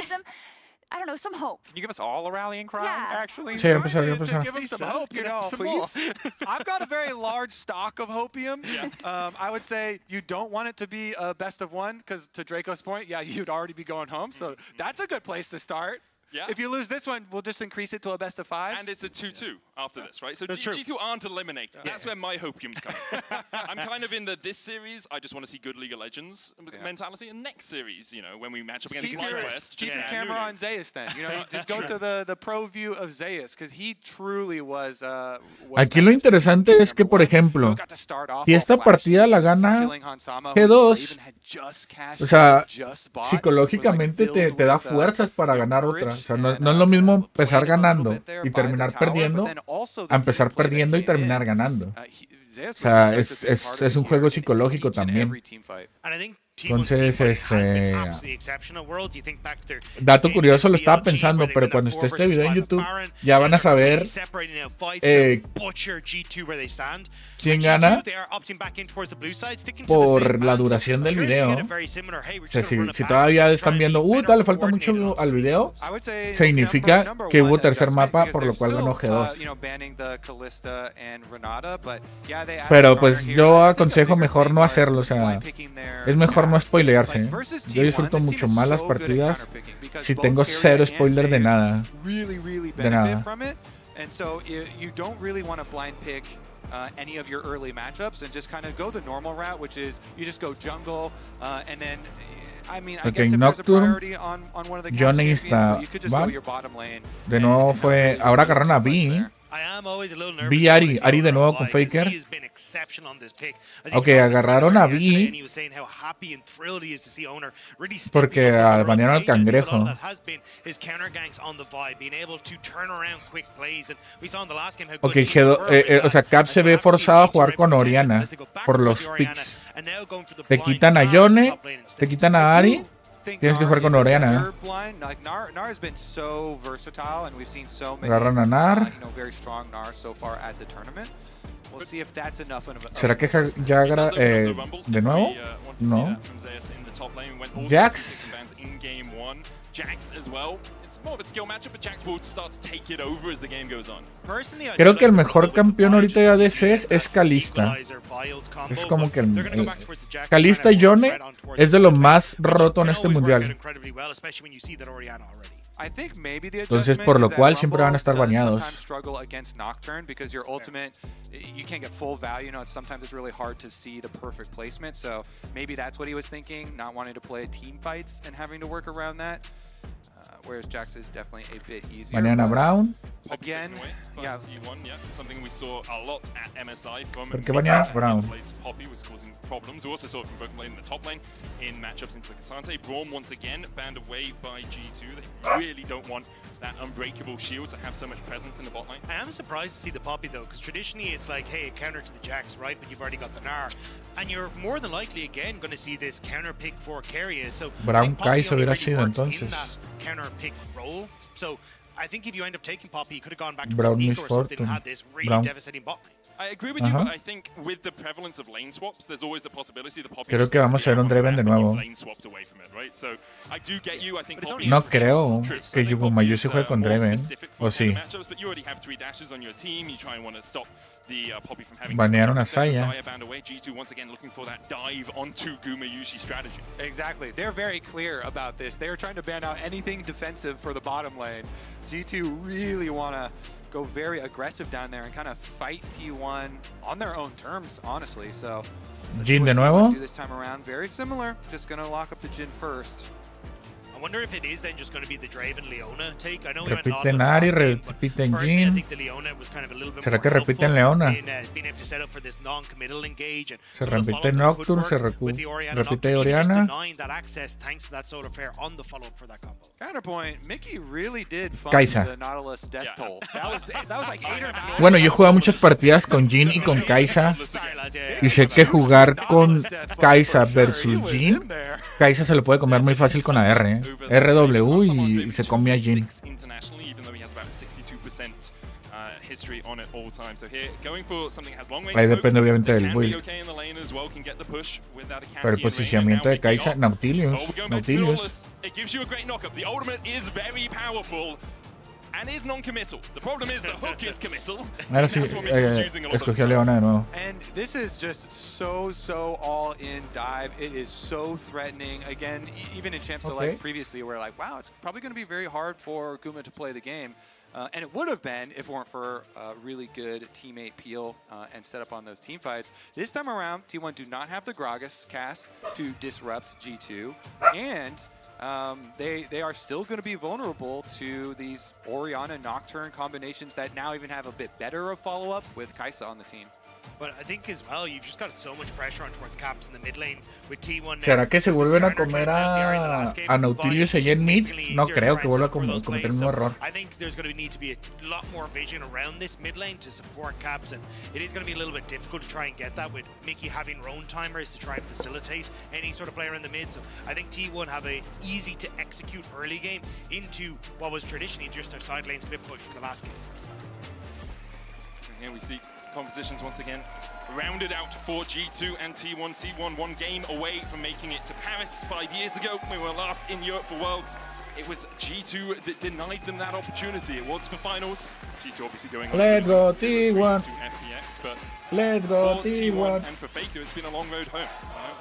I don't know, some hope. Can you give us all a rallying cry, actually? Sí, empezar. Give them some hope, please. I've got a very large stock of hopium. Yeah. I would say you don't want it to be a best of one, because to Draco's point, yeah, you'd already be going home. So that's a good place to start. Yeah. If you lose this one, we'll just increase it to a best of 5. And it's a 2-2 after this, right? So G2 aren't eliminated. Yeah. That's where my hopium's coming from. I'm kind of in this series, I just want to see good League of Legends mentality. And next series, you know, when we match up against Conquest. Keep your camera on Zeus then. You know, just go to the pro view of Zeus, because he truly was Aquí lo interesante es que, por ejemplo, si esta partida la gana G2, o sea, psicológicamente te da fuerzas para ganar otra. O sea, no es lo mismo empezar ganando y terminar perdiendo a empezar perdiendo y terminar ganando. O sea, es un juego psicológico también. Entonces, dato curioso, lo estaba pensando, pero cuando esté este video en YouTube ya van a saber quién gana por la duración del video. O sea, si todavía están viendo, tal, le falta mucho al video, significa que hubo tercer mapa, por lo cual ganó G2. Pero pues yo aconsejo mejor no hacerlo, o sea, es mejor no spoilearse. Yo disfruto mucho más las partidas si tengo cero spoiler de nada. De nada. Any of your early matchups and just kind of go the normal route, which is you just go jungle and then I mean, I guess if there's a priority on one of the champions, you could just go your bottom lane. De nuevo fue, ahora agarraron a B. Vi Ari de nuevo con Faker. Ok, agarraron a B porque banearon al cangrejo. Ok, o sea, Cap se ve forzado a jugar con Oriana por los picks. Te quitan a Yone, te quitan a Ari. Tienes que jugar con Oriana. Agarran a Nar. ¿Será que ya de nuevo? No. Jax. Creo que el mejor campeón ahorita de ADCs es Kalista. Es como que Kalista y Yone es de lo más roto en este mundial. Entonces, por lo cual siempre van a estar baneados. Whereas Jax is definitely a bit easier. Mañana Brown. Again, yeah. Something we saw a lot at MSI from ¿Por qué mañana Brown? Poppy was causing problems. We also saw it from Broken Blade in the top lane in matchups into Cassante. Braum once again banned away by G2. They really don't want that unbreakable shield to have so much presence in the bot lane. I am surprised to see the Poppy though, because traditionally it's like, hey, a counter to the Jax, right? But you've already got the Gnar. And you're more than likely again going to see this counter pick for Keria. So Brown Kaiser hubiera sido entonces. Counter pick role. So I think if you end up taking Poppy, you could have gone back to Brown Sneak or something and Misfortune. had this really devastating bot lane. I agree with you, but I think with the prevalence of lane swaps, there's always the possibility the Poppy. Creo que vamos a ver un Draven de nuevo. No creo que Yugumayusi juegue con Draven. ¿O sí? Banearon a Saya. Exactly. They're very clear about this. They're trying to ban out anything defensive for the bottom lane. G2 really want to go very aggressive down there and kind of fight T1 on their own terms, honestly. So Jhin de nuevo. do this time around. Very similar. Just going to lock up the Jhin first. I wonder if it is then just going to be the Draven Leona take. I know Repiten Ari, repiten Jhin. ¿Será que repiten Leona? Se repite Nocturne, se repite Oriana. Counterpoint, Mickey really did fund Kai'Sa. the Nautilus death toll. That was like 8 or 9. Bueno, yo he jugado muchas partidas con Jhin y con Kai'Sa. Y sé que jugar con Kai'Sa versus Jhin, Kai'Sa se lo puede comer muy fácil con AR. RW y se come a Jhin. Ahí depende obviamente del build. Pero el posicionamiento de Kai'Sa, Nautilus. And is non-committal. The problem is the hook is committal. Ahora sí, escogió Leona de nuevo. And this is just so all-in dive. It is so threatening. Again, even in Champs Select previously, we're like, wow, it's probably going to be very hard for Guma to play the game. And it would have been if it weren't for a really good teammate peel and set up on those team fights. This time around, T1 do not have the Gragas cast to disrupt G2. And they are still going to be vulnerable to these Oriana Nocturne combinations that now even have a bit better of follow-up with Kai'Sa on the team. But I think as well, you've just got so much pressure on towards Caps in the mid lane with T1. ¿Será que se vuelven a comer a Nautilus allá en mid? No creo que vuelva a cometer el mismo error. I think there's going to need to be a lot more vision around this mid lane to support Caps, and it is going to be a little bit difficult to try and get that with Mickey having roam timers to try and facilitate any sort of player in the mid. So I think T1 have a easy to execute early game into what was traditionally just their side lane split push from the last game. And here we see compositions once again rounded out for G2 and T1. T1 one game away from making it to Paris 5 years ago. We were last in Europe for Worlds. It was G2 that denied them that opportunity. It was for finals. G2 obviously going on Let's go T1. T1. FPX, but Let's go for T1. And for Faker, it's been a long road home.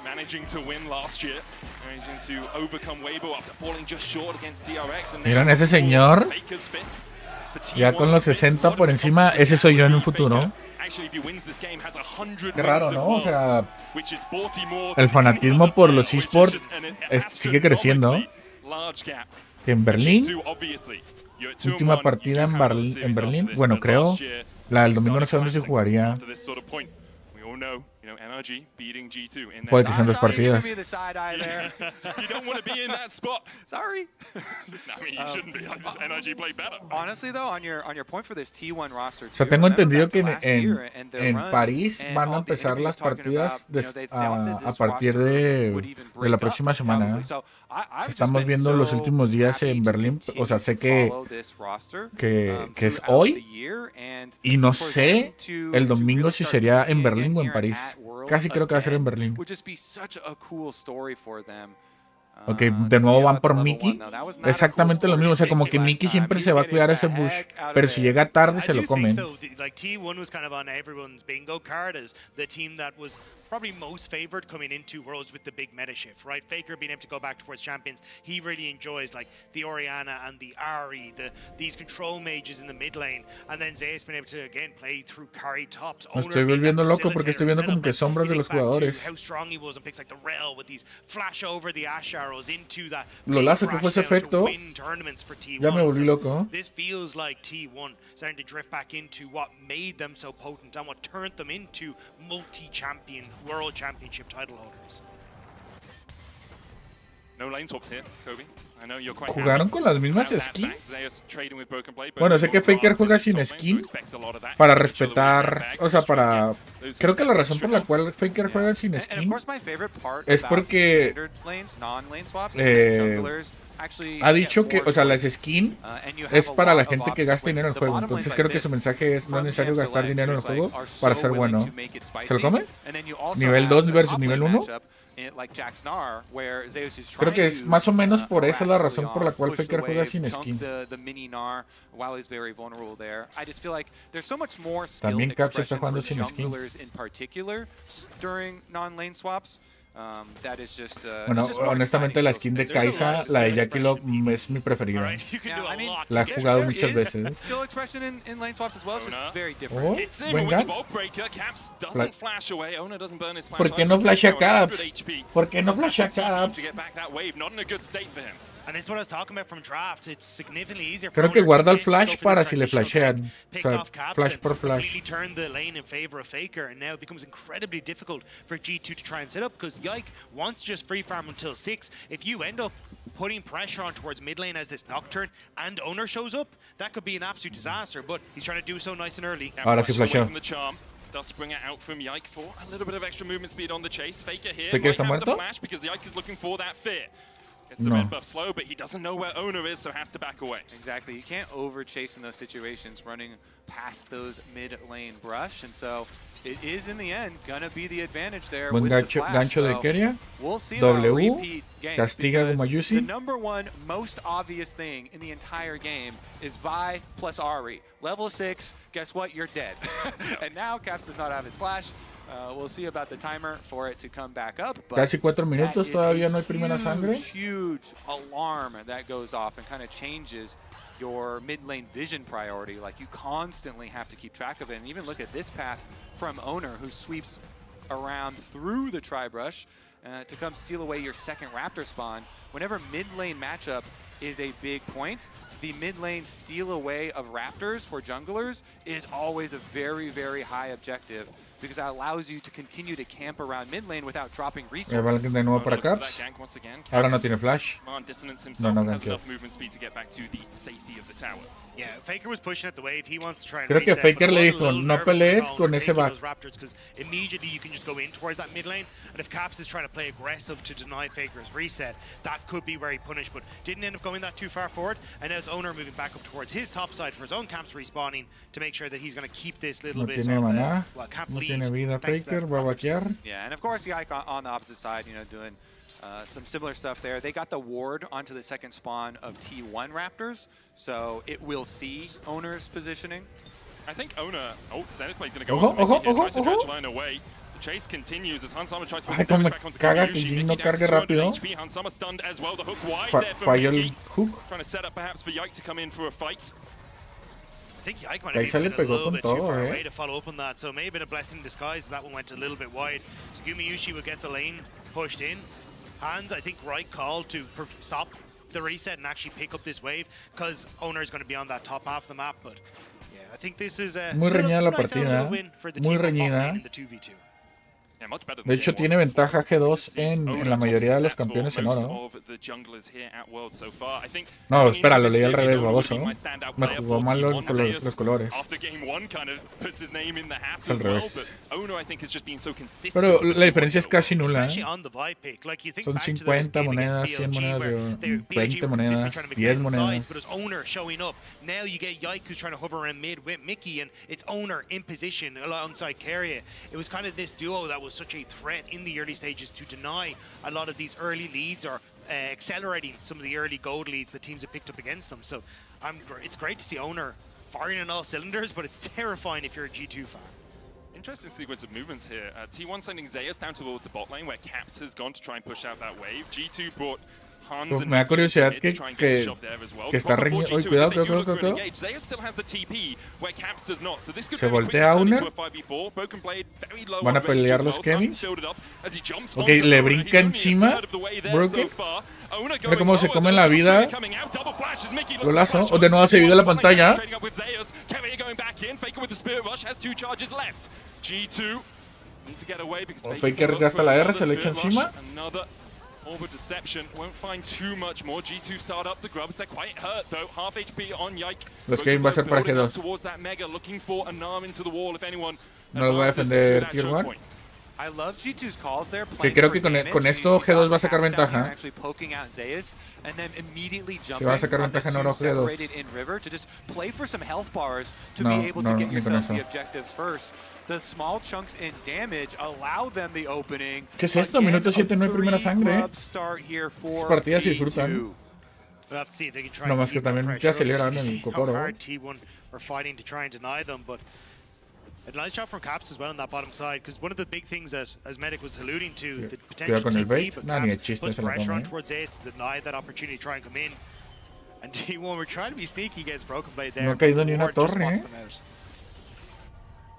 Managing to win last year, managing to overcome Weibo after falling just short against DRX. And Miren ese señor. Ya con los 60 por encima, ese soy yo en un futuro. Qué raro, ¿no? O sea, el fanatismo por los esports sigue creciendo. Que en Berlín, última partida en Berlín, bueno, creo, la del domingo no sé dónde se jugaría. Puede que sean 2 partidas. O sea, tengo entendido que en París van a empezar las partidas a partir de la próxima semana. Estamos viendo los últimos días en Berlín. O sea, sé que es hoy. Y no sé el domingo si sería en Berlín o en París. Casi creo que va a ser en Berlín. Ok, de nuevo van por Mickey. Exactamente lo mismo. O sea, como que Mickey siempre se va a cuidar ese bush. Pero si llega tarde, se lo comen. T1 was kind of on everyone's bingo card as the team that was probably most favored coming into Worlds with the big meta shift, right? Faker being able to go back towards champions, he really enjoys like the Orianna and the Ahri, these control mages in the mid lane, and then Zeus being able to again play through carry tops. Me estoy volviendo loco porque estoy viendo como que sombras de los jugadores. How strong he was on picks like the Rel with these flash over the Ash arrows into that. Lo lazo que fue ese efecto. Ya me volví loco. This feels like T1 starting to drift back into what made them so potent and what turned them into multi-champion World Championship title holders. No lane swaps here, Kobe. I know you're quite ¿Jugaron con las mismas skins? Bueno, sé que Faker juega sin skin para respetar, o sea, para... Creo que la razón por la cual Faker juega sin skin es porque ha dicho que, o sea, las skins es para la gente que gasta dinero en el juego. Entonces creo que su mensaje es: no es necesario gastar dinero en el juego para ser bueno. ¿Se lo come? ¿Nivel 2 versus nivel 1? Creo que es más o menos por esa la razón por la cual Faker juega sin skin. También Caps está jugando sin skin. Bueno, honestamente la skin de Kai'Sa, la de Jackie Love, es mi preferida. La he jugado muchas veces. Oh, buen gang. ¿Por qué no flashea Caps? ¿Por qué no flashea Caps? Creo que guarda el flash para si le flashean. O sea, flash por flash. Yike wants to just free farm until 6. If you end up putting pressure on towards mid lane as this Nocturne and Owner shows up, that could be an absolute disaster, but he's trying to do so nice and early. Ahora sí flasheo. Does spring it out from Yike for a little bit of extra movement speed on the chase. Faker here might have the flash because Yike is looking for that fear. Gets the red buff slow, but he doesn't know where Owner is, so has to back away. Exactly. You can't over chase in those situations, running past those mid lane brush, and so it is in the end gonna be the advantage there. Buen gancho de Keria. W. Castiga Gumayusi. The number one most obvious thing in the entire game is Vi plus Ahri. Level 6, guess what? You're dead. And now Caps does not have his flash. We'll see about the timer for it to come back up. Casi 4 minutos, todavía no hay primera sangre. Huge alarm that goes off and kind of changes your mid lane vision priority. Like, you constantly have to keep track of it. And even look at this path from Owner, who sweeps around through the tri-brush to come steal away your second Raptor spawn. Whenever mid lane matchup is a big point, the mid lane steal away of Raptors for junglers is always a very, very high objective, because that allows you to continue to camp around mid lane without dropping resources. De nuevo para Caps. Ahora no tiene flash. No gancho. Yeah, Faker was pushing at the wave. He wants to try and Creo que Faker le dijo: no pelees con ese back. Immediately you can just go in towards that mid lane, and if Caps is trying to play aggressive to deny Faker's reset, that could be where he punished, but didn't end up going that too far forward. And now it's Owner moving back up towards his top side for his own camps respawning to make sure that he's going to keep this little bit of camp lead. No tiene vida Faker, va a vaquear. Yeah, and of course Yike on the opposite side, you know, doing some similar stuff there. They got the ward onto the second spawn of T1 Raptors, so it will see Owner's positioning. I think Owner... Oh, Zenith Blade's going to go tries to dredge line away. The chase continues as Hansama tries to put the back onto Gumayusi. No cargue rápido. Hansama stunned as well. The hook wide there for Mickey. Trying to set up perhaps for Yike to come in for a fight. I think Yike might have been a little bit too far away to follow up on that, so maybe a blessing in disguise that one went a little bit wide. So Gumayusi will get the lane pushed in. Hans, I think, right call to stop the reset and actually pick up this wave, because Owner is going to be on that top half of the map. But yeah, I think this is a muy reñida la partida, muy reñida. De hecho, tiene ventaja G2 en la mayoría de los campeones en oro. No, espera, lo leí al revés, baboso. Me jugó mal los colores. Es al revés. Pero la diferencia es casi nula, ¿eh? Son 50 monedas, 100 monedas, 20 monedas, 10 monedas. Now you get Yike, who's trying to hover around mid with Mickey, and it's Owner in position alongside Keria. It was kind of this duo that was such a threat in the early stages to deny a lot of these early leads or accelerating some of the early gold leads that teams have picked up against them. So it's great to see Owner firing on all cylinders, but it's terrifying if you're a G2 fan. Interesting sequence of movements here. T1 sending Zeus down towards the bot lane where Caps has gone to try and push out that wave. G2 brought Hans and me da curiosidad que está reñido. Uy, cuidado. Se voltea Owner. Van a pelear los Kevins. Ok, le brinca encima. Broken. Mira cómo se come la vida. Golazo. O de nuevo se divide la pantalla. O Faker gasta la R, se le echa encima. Orb of Deception won't find too much more. G2 start up the grubs. They're quite hurt though. Half HP on Yike. Los Kevin va a ser para G2. No los va a defender Tier 1. Que creo que con esto G2 va a sacar ventaja. Si va a sacar ventaja en oro G2. No, ni con eso. ¿Qué es esto? Minuto 7 no hay primera sangre. Estas partidas se disfrutan. No más que también te aceleran el cocoro. A nice job from Caps as well on that bottom side, because one of the big things that, as Medic was alluding to, the potential TP, but Caps puts pressure on towards Ace to deny that opportunity to try and come in. And T1 were trying to be sneaky against Broken Blade there. No ha caído ni una torre,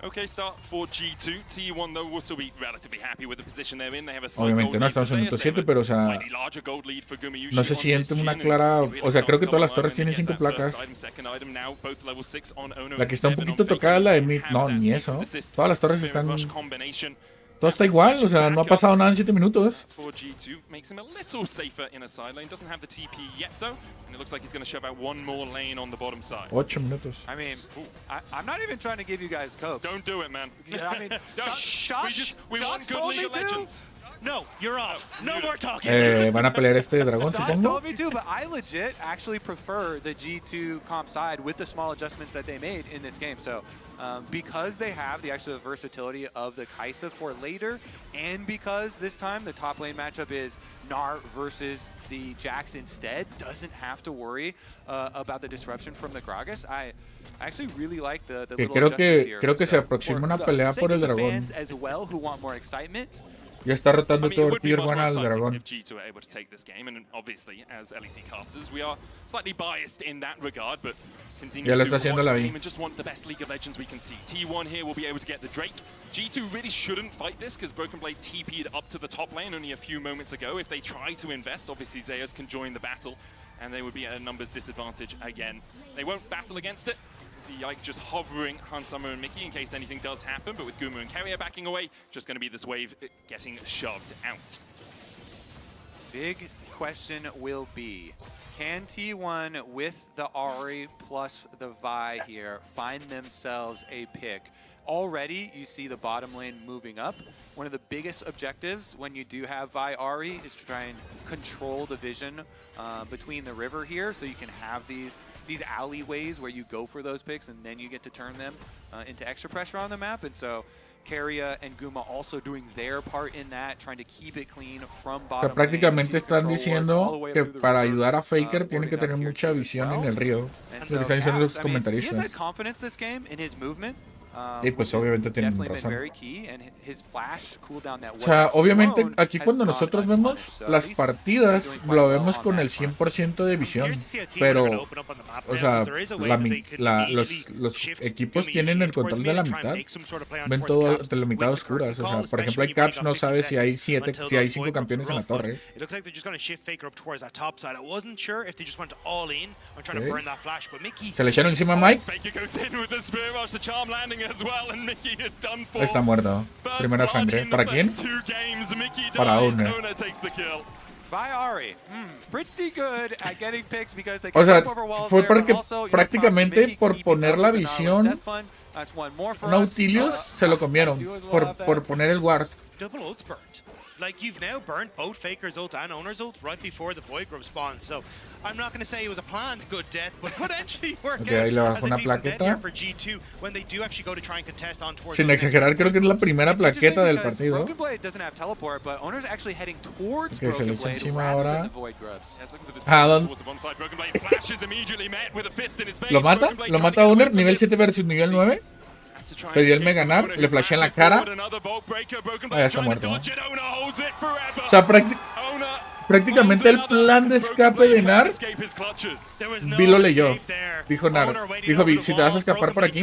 Okay, start for G2. T1 though will still be relatively happy with the position they're in. They have a obviamente no estamos en minuto 7, pero o sea, no se siente una clara, o sea, creo que todas las torres tienen 5 placas. La que está un poquito tocada es la de mid, no, ni eso. Todas las torres están, todo está igual, o sea, no ha pasado nada en 7 minutos. 8 minutos. I mean, I'm not even trying to give you guys coke. Don't do it, man. Yeah, I mean, we want good League of Legends. No, you're off. No more talking. Van a pelear este dragón, supongo. told me to, but I legit actually prefer the G2 comp side with the small adjustments that they made in this game. So, because they have the actual versatility of the Kaisa for later, and because this time the top lane matchup is Gnar versus the Jax instead, doesn't have to worry about the disruption from the Gragas. I actually really like the little adjustments here. Creo que se aproxima una pelea por el dragón. As well, who want more excitement. Ya está rotando todo el Tier 1 al dragón. If G2 are able to take this game, and obviously, as LEC casters, we are slightly biased in that regard, but continue to watch the game and just want the best League of Legends we can see. T1 here will be able to get the Drake. G2 really shouldn't fight this because Broken Blade TP'd up to the top lane only a few moments ago. If they try to invest, obviously Zeus can join the battle, and they would be at a numbers disadvantage again. They won't battle against it. See Yike just hovering Hans Summer and Mickey in case anything does happen, but with Gumu and Carrier backing away, just going to be this wave getting shoved out. Big question will be, can T1 with the Ahri plus the Vi here find themselves a pick? Already, you see the bottom lane moving up. One of the biggest objectives when you do have Vi Ahri is to try and control the vision between the river here, so you can have these alleyways where you go for those picks and then you get to turn them into extra pressure on the map. And so Keria and Guma also doing their part in that, trying to keep it clean from bottom lane. Prácticamente están diciendo que para ayudar a Faker tiene que tener mucha visión en el río. Lo que están diciendo los comentaristas. He has had confidence this game in his movement. Y pues obviamente tienen razón. O sea, obviamente aquí cuando nosotros vemos las partidas, lo vemos con el 100% de visión. Pero, o sea, los equipos tienen el control de la mitad. Ven todo de la mitad oscuras. O sea, por ejemplo, hay Caps no sabe si hay 5 campeones en la torre. Se le echaron encima a Mike. Está muerto. Primera sangre. ¿Para quién? Para Aude. O sea, fue porque prácticamente por poner la visión, Nautilus se lo comieron por poner el ward. like you've now burnt both Faker's ult and Owner's ult right before the Void Grub spawn. So I'm not going to say it was a planned good death, but could actually work out ahí le as bajo a una decent death plaqueta. here for G2 when they do actually go to try and contest on towards. Sin exagerar, creo que es la primera plaqueta del partido. Broken Blade doesn't have teleport, but Owner's actually heading towards Okay, se le Broken echa Blade encima rather ahora. than the Void Grubs. ¿Lo mata? ¿Lo mata Owner? Nivel 7 versus nivel 9. Le dio el mega ganar, le flashé en la cara. Ah, ya está muerto, ¿no? O sea, prácticamente el plan de escape de Nar, Vi lo leyó. Dijo Nar, dijo Vi, si te vas a escapar por aquí,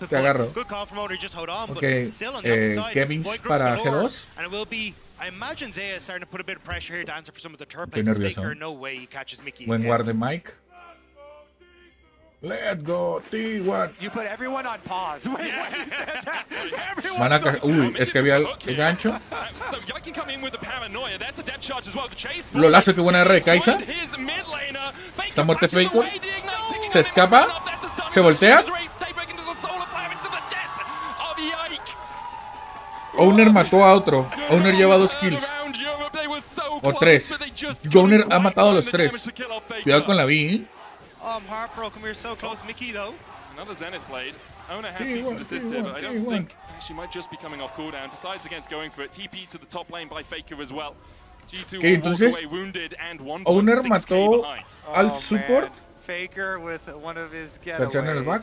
te agarro. Ok, Kevins para G2. Estoy nervioso. Buen guard de Mike. Let's go, T1. You put everyone on pause. Wait, when you said that, Van a uy, es que había el gancho. Lo lazo, que buena R de Kai'Sa. Está muerto Faker. Se escapa. Se voltea. Owner mató a otro. Owner lleva 2 kills. O 3. Owner ha matado a los 3. Cuidado con la V. I'm heartbroken. We were so close. Mickey, though. Another Zenith blade. Owner has cease and desist here, but I don't think she might just be coming off cooldown. Decides against going for it. TP to the top lane by Faker as well. G2 Okay, will walk entonces, away wounded and 1.6k Owner mató behind. al support. Faker with one of his Tercero en el back.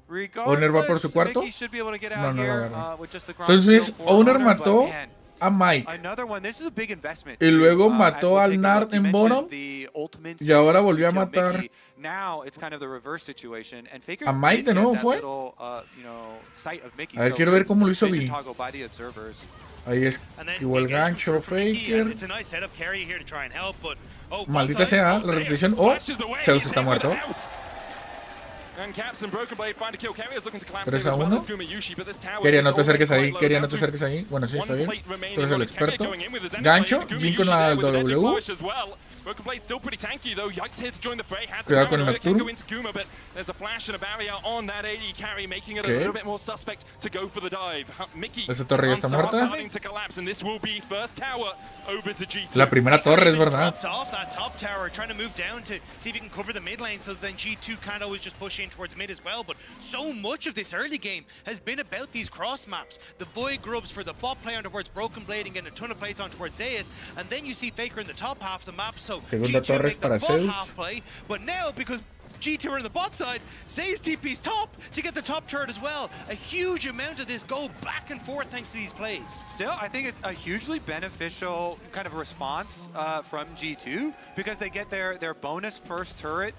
getaways. Owner va por su cuarto. Mickey should be able to get No, out no lo here, agarró. with just the ground Entonces, skill for Owner Owner, mató but man, a Mike. another one. This is a big investment Y too, luego as mató we'll al take a Nard look. You en mentioned bottom. the ultimates Y ahora used volvió a to kill matar Mickey. Now it's kind of the reverse situation, and Faker a Mike did de nuevo get that fue. little, sight of Mickey. A ver, So quiero ver cómo lo hizo vision Vi. toggle by the observers. Ahí esquivó el gancho Faker. It's a nice setup carry here to try and help, but Maldita sea, la repetición. Oh, Zeus está muerto. And Caps and Broken Blade find a kill. Carrier's looking to collapse 3 here a as well 1. as Gumayushi, but this tower Quería, no is te acerques already ahí. quite low, Quería, down no te to acerques ahí. Bueno, sí, está bien. one plate remaining. Tú eres el Carrier experto. going in with the Zenith Gancho, blade, Jin con Gumayushi la there with an ending W. push as well. Broken Blade still pretty tanky though. Yikes here to join the fray. Has the Cuidado con el paranoia, can Nocturne. go into Kuma, but there's a flash and a barrier on that AD carry, making it a Okay. little bit more suspect to go for the dive. Mickey Esa torre ya está muerta. starting to collapse, and this will be first tower over to G2. La primera torre, es verdad. Dropped off that top tower, trying to move down to see if he can cover the mid lane, so then G2 can't always just push in towards mid as well. But so much of this early game has been about these cross maps. The Void Grubs for the bot play on towards Broken Blade and getting a ton of plates on towards Zeus, and then you see Faker in the top half of the map, so Segunda G2 torre make the para bot Zeus. half play. But now, because G2 are on the bot side, Zeus TP's top to get the top turret as well. A huge amount of this go back and forth thanks to these plays. Still, I think it's a hugely beneficial kind of response from G2 because they get their bonus first turret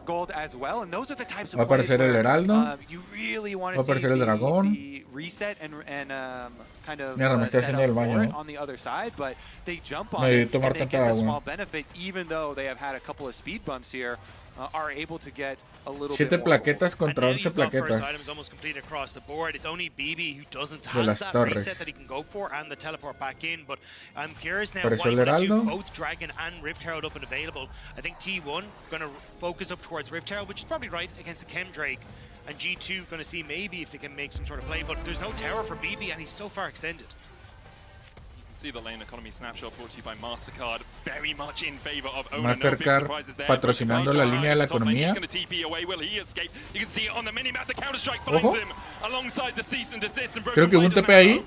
gold as well, and those are the types of Va a plays aparecer el where Heraldo. you really want Va to a see aparecer el dragón. the reset and kind of Mierda, me estoy set haciendo up el baño, for it ¿no? on the other side, but they jump on Me it tomar and they tanta get the agua. small benefit, even though they have had a couple of speed bumps here, are able to get a little 7 bit more. plaquetas And contra now 11 you've got first plaquetas. items almost completed across the board. It's only BB who doesn't De have las that torres. reset that he can go for and the teleport back in. But I'm curious now Apareció what el you want to do. Heraldo. Both Dragon and Rift Herald up and available. I think T1 going to focus up towards Rift Herald, which is probably right against the Chem Drake. And G2 going to see maybe if they can make some sort of play. But there's no tower for BB and he's so far extended. See the lane economy snapshot brought to you by MasterCard, very much in favor of Owner. Mastercard patrocinando la línea de la economía. Ojo. Creo que hubo un TP ahí.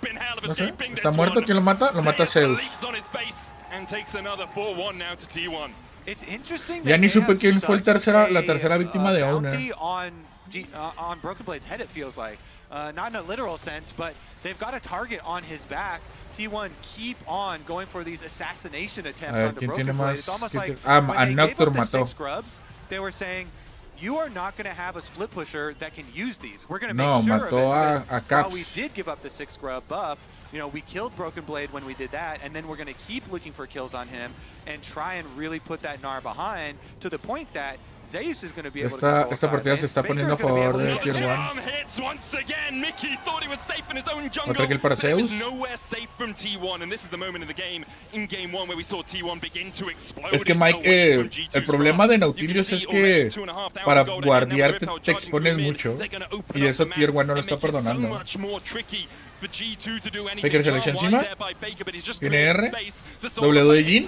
No sé. ¿Está muerto? ¿Quién lo mata? Lo mata Zeus. It's interesting Ya that ni they supe have quién fue la such tercera víctima de Owner. bounty on Broken Blade's head, it feels like. Not in a literal sense, but they've got a target on his back. T1 keep on going for these assassination attempts A ver, on the ¿quién Broken tiene Blade. más? It's almost ¿Quién like tiene- Ah, when a they gave Nocturne up the mató. 6 scrubs, they were saying, you are not going to have a split pusher that can use these. We're going to No, make sure of mató it. a because while we Caps. did give up the 6 scrub buff, you know, we killed Broken Blade when we did that, and then we're going to keep looking for kills on him and try and really put that Gnar behind to the point that Zeus is going to be able to control Esta partida se está poniendo a favor de Tier 1. Otra kill para Zeus. Es que Mike, el problema de Nautilus es que para guardiarte te expones mucho. Y eso Tier 1 no lo está perdonando. Faker se le echa encima. Tiene R. W de Jin.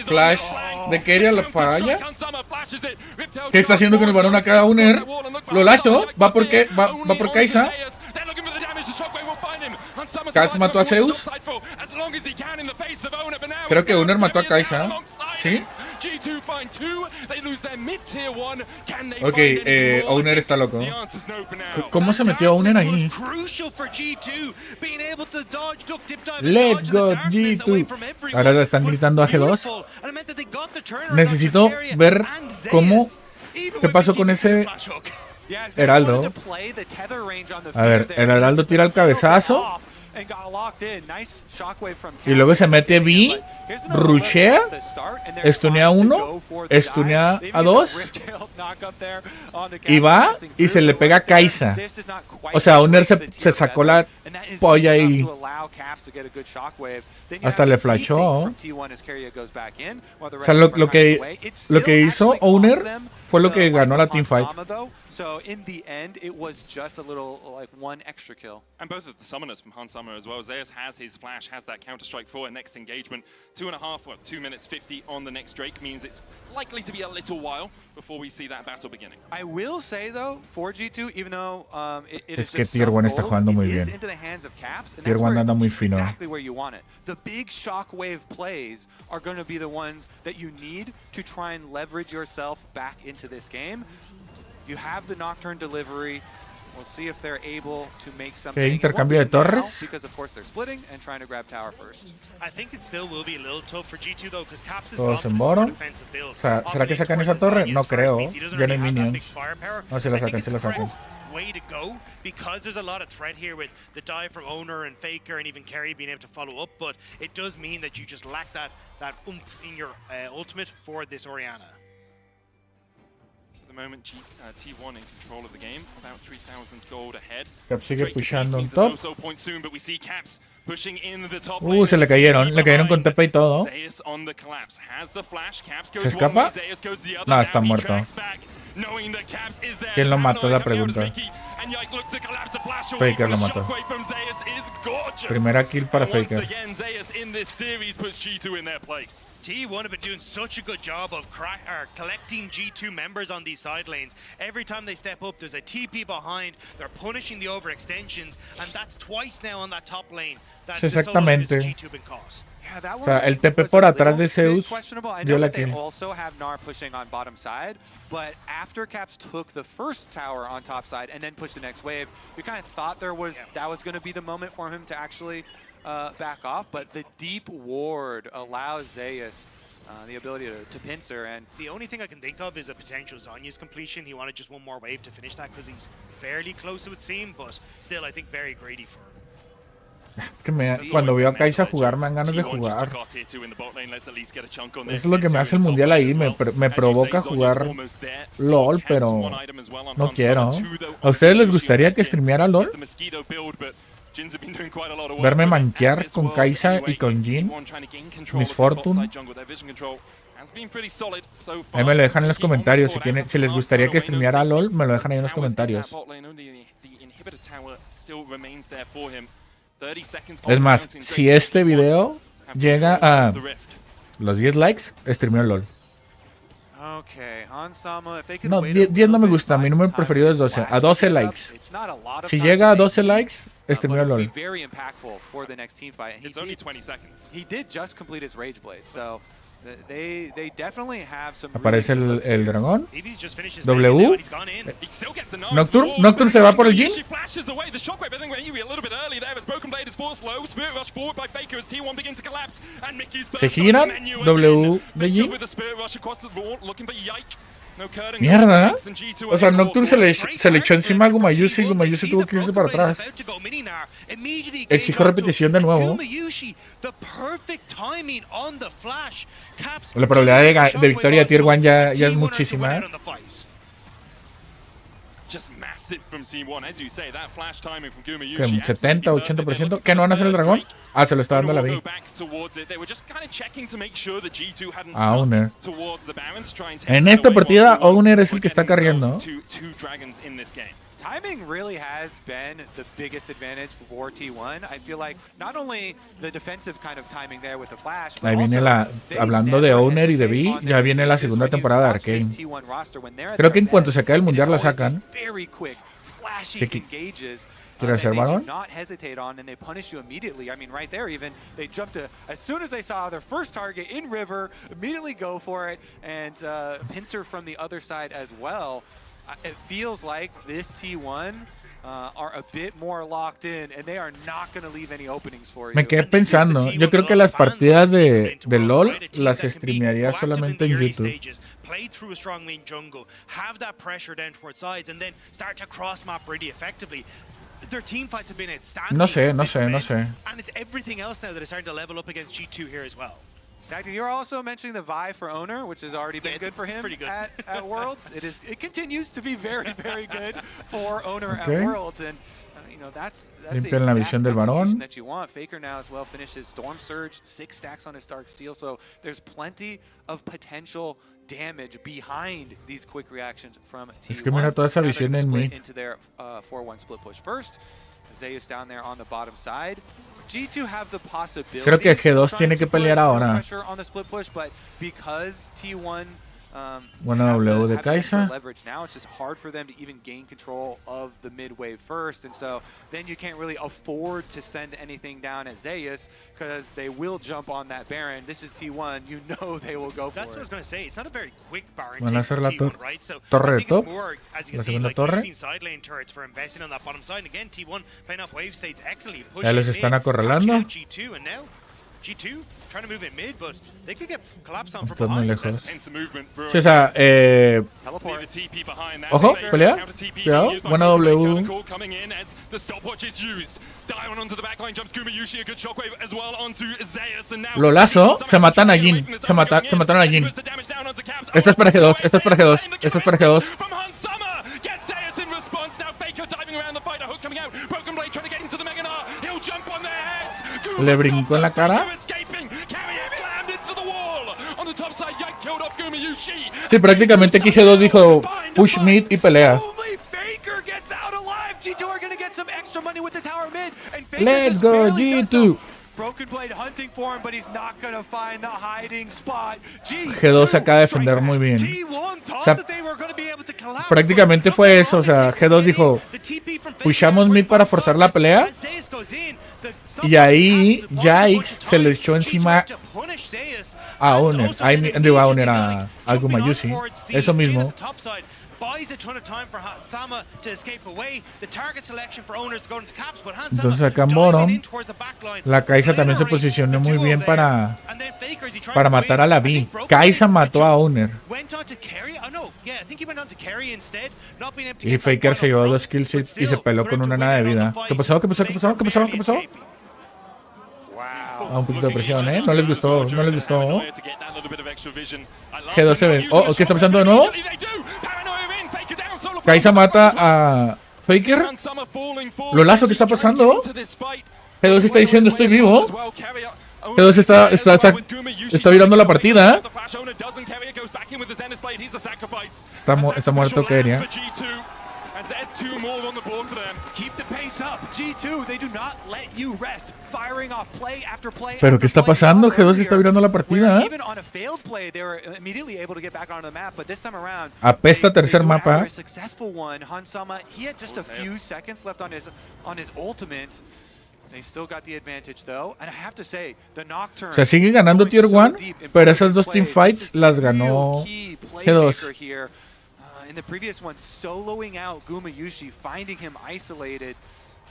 Flash de Keria, la falla. ¿Qué está haciendo con el varón acá? Uner. Lo lazo. Va por Kaisa. Kaz mató a Zeus. Creo que Uner mató a Kaisa. ¿Sí? Ok, Owner está loco. ¿Cómo se metió Owner ahí? Let's go G2. Ahora le están gritando a G2. Necesito ver cómo... ¿Qué pasó con ese Heraldo? A ver, el Heraldo tira el cabezazo. Y luego se mete B, rushea, estunea a 1, estunea a 2 y va y se le pega a Kaisa. O sea, Uner se sacó la polla y hasta le flashó. O sea, lo que hizo Uner fue lo que ganó la teamfight. So in the end, it was just a little, like, one extra kill. And both of the summoners from Han Summer as well. Zeus has his flash, has that counter-strike for a next engagement. 2 minutes 50 on the next Drake means it's likely to be a little while before we see that battle beginning. I will say, though, for G2, even though it es que Tier 1 está jugando muy bien. Tier 1 anda muy fino. Exactly where you want it. The big shockwave plays are going to be the ones that you need to try and leverage yourself back into this game. You have the Nocturne delivery. We'll see if they're able to make something. Intercambio de torres. Because of course they're splitting and trying to grab tower first. I think it still will be a little tough for G2 though, because Caps is todos en bottom. ¿Será que sacan esa torre? No creo. Ya no hay minions. No, se la sacan, se la sacan. Way to go, because there's a lot of threat here with the dive from Owner and Faker and even Kerry being able to follow up, but it does mean that you just lack that oomph in your ultimate for this Orianna. Moment, T1 in control of the game, about 3,000 gold ahead. Caps sigue pushando en top. Se le cayeron con TP y todo. ¿Se escapa? No, está muerto. ¿Quién lo mató? La pregunta. Faker lo mató. Primera kill para Faker. T1 have been doing such a good job of collecting G2 members on these side lanes. Every time they step up, there's a TP behind. They're punishing the overextensions, and that's twice now on that top lane. Exactamente. O sea, el TP por atrás de Zeus dio la kill. Also have Gnar pushing on bottom side, but after Caps took the first tower on top side and then pushed the next wave, we kind of thought that was going to be the moment for him to actually back off, but the deep ward allows Zeus the ability to pincer, and the only thing I can think of is a potential Zhonya's completion. He wanted just one more wave to finish that because he's fairly close, it would seem, but still I think very greedy for him. Cuando veo a Kaisa jugar me dan ganas de jugar. Eso es lo que me hace el mundial ahí, me provoca jugar LOL, pero no quiero. ¿A ustedes les gustaría que streameara LOL? Verme manquear con Kaisa y con Jin, Miss Fortune. Ahí me lo dejan en los comentarios. Si les gustaría que streameara LOL, me lo dejan ahí en los comentarios. Es más, si este video llega a los 10 likes, streameo LOL. No, 10 no me gusta, mi número preferido es 12. A 12 likes. Si llega a 12 likes, streameo LOL. Aparece el dragón. W. Nocturne se va por el Jin. Se giran. W de Jin. Mierda. O sea, Nocturne se le echó encima a Gumayusi y Gumayusi tuvo que irse para atrás. Exijo repetición de nuevo. La probabilidad de victoria de Tier 1 ya es muchísima. Que 70, 80%. ¿Qué no van a hacer el dragón? Ah, se lo está dando la B. A Owner. En esta partida, Owner es el que está carriendo. Timing really has been the biggest advantage for T1. I feel like not only the defensive kind of timing there with the flash, but ahí viene hablando de Owner y de V, ya viene la segunda temporada de Arcane. Creo que en cuanto se acabe el mundial la sacan. ¿Quiere hacer balón? Not hesitate on, and they punish you immediately. I mean, right there, even they jumped to, as soon as they saw their first target in river, immediately go for it, and pincer from the other side as well. It feels like this T1 are a bit more locked in, and they are not going to leave any openings for you. Me quedé pensando, yo creo que las partidas de LoL las streamearía solamente en YouTube. Play through a strong main jungle, have that pressure down towards sides, and then start to cross map really effectively. Their team fights have been outstanding. No sé. And it's everything else now that is starting to level up against G2 here as well. You're also mentioning the Vi for Owner, which has already been good for him at Worlds. It continues to be very, very good for Owner at Worlds, and you know that's the la visión del varón. that you want. Faker now as well finishes Storm Surge, 6 stacks on his Dark Steel, so there's plenty of potential damage behind these quick reactions from T1. Es que mira toda esa visión en mid. Into their 4-1 split push first. Zeus down there on the bottom side. G2 have the possibility. Creo que G2 tiene que pelear ahora. On the split push, but because T1 buena W de Kai'Sa. Leverage now, it's just hard for them to even gain control of the mid wave first, and so then you can't really afford to send anything down at Zeus because they will jump on that Baron. This is T1, you know they will go for it. That's what I was going to say. It's not a very quick Baron Van a hacer la T1, right? So torre I de think top. it's more, as you La can see, segunda like torre. using side lane turrets for investing on that bottom side. And again, T1 playing off wave states excellently. Ya los están acorralando. G2, and now G2 trying to move in mid, but they could get collapsed on from Están muy behind. lejos. Sí, o sea, ojo, pelea. Cuidado, buena W. Lo lazo, se matan a Jin. Se mataron a Jin. Esta es para G2, esta es para G2, esta es para G2. Le brincó en la cara. Sí, prácticamente aquí G2 dijo push mid y pelea. Let's go G2. G2 acaba de defender muy bien. O sea, prácticamente fue eso. O sea, G2 dijo pushamos mid para forzar la pelea. Y ahí Jax se le echó encima a Owner. Digo a Owner, a Gumayusi. Eso mismo. Entonces acá Moron, la Kai'Sa también se posicionó muy bien para matar a la V. Kai'Sa mató a Owner. Y Faker se llevó 2 kills y se peló con una nada de vida. ¿Qué pasó? ¿Qué pasó? ¿Qué pasó? ¿Qué pasó? ¿Qué pasó? Un poquito de presión, ¿eh? No les gustó, no les gustó. G2 se ve. Oh, ¿qué está pasando de nuevo? Kai'Sa mata a Faker. Lo lazo, ¿qué está pasando? G2 está diciendo estoy vivo. G2 está virando la partida. Está muerto Keria. Pero ¿qué está pasando? G2 está virando la partida. Apesta tercer mapa. O sea, sigue ganando Tier 1, pero esas dos teamfights las ganó G2. In the previous one, soloing out Gumayusi, finding him isolated.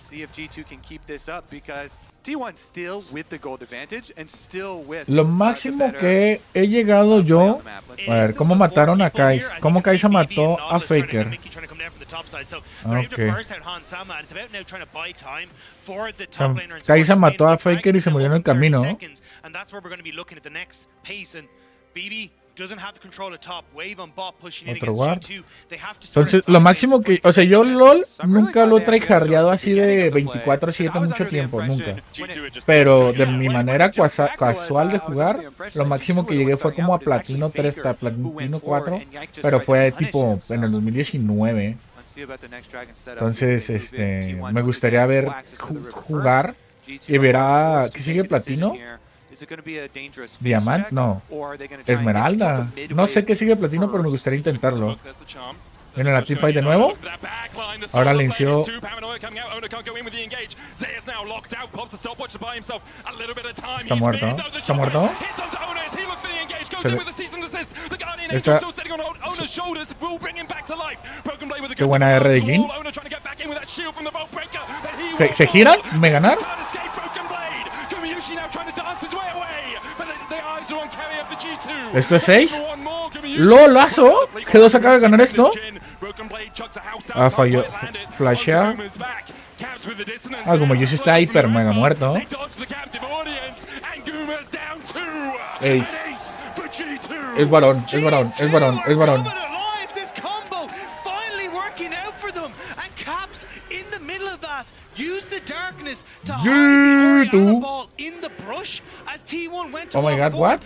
See if G2 can keep this up because T1 still with the gold advantage and still with. Lo máximo que he llegado yo, a ver cómo mataron a Kai'Sa, cómo Kai'Sa mató a Faker. Kai'Sa mató a Faker y se murió en el camino. Otro guard. Entonces, lo máximo que... O sea, yo LOL nunca lo he tryhardeado así de 24/7 mucho tiempo, nunca. Pero de mi manera casual de jugar, lo máximo que llegué fue como a Platino 3, a Platino 4. Pero fue tipo en el 2019. Entonces, me gustaría ver jugar y ver a... ¿Qué sigue platino? Diamante, no. Esmeralda. No sé qué sigue platino, pero me gustaría intentarlo. Viene la teamfight de nuevo. Ahora le inició. Está muerto. Está muerto. Qué buena R de Jin. ¿Se giran? ¿Me ganar? Esto es 6. ¡Lolazo! G2 acaba de ganar esto. Ah, falló. Flashea. Ah, como yo sí está hiper mega muerto. Ace. Es varón, es varón, es varón, es varón. Oh my god, what?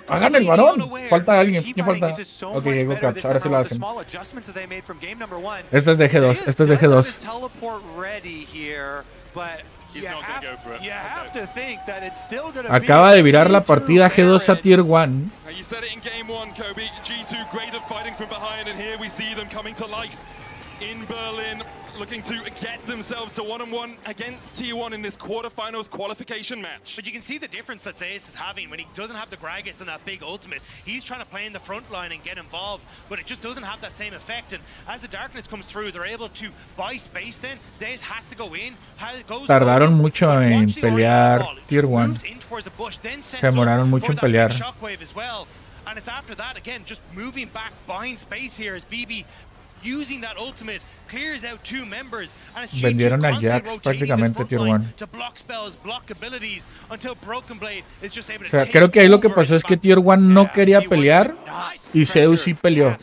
Hagan el varón. Falta alguien. ¿Quién falta? Ok, llegó Caps. Ahora sí lo hacen. Esto es de G2. Esto es de G2. Acaba de virar la partida G2 a Tier 1. In Berlin, looking to get themselves to one-on-one against T1 in this quarterfinals qualification match. But you can see the difference that Ace is having when he doesn't have the Gragas and that big ultimate. He's trying to play in the front line and get involved, but it just doesn't have that same effect. And as the darkness comes through, they're able to buy space then. Ace has to go in. Tardaron mucho en pelear Tier 1. Se demoraron mucho en pelear. And it's after that, again, just moving back, buying space here as BB using that ultimate clears out two members, and it's vendieron a Jax prácticamente Tier 1. O sea, creo que ahí lo que pasó es que Tier 1 no quería pelear y Zeus sí peleó.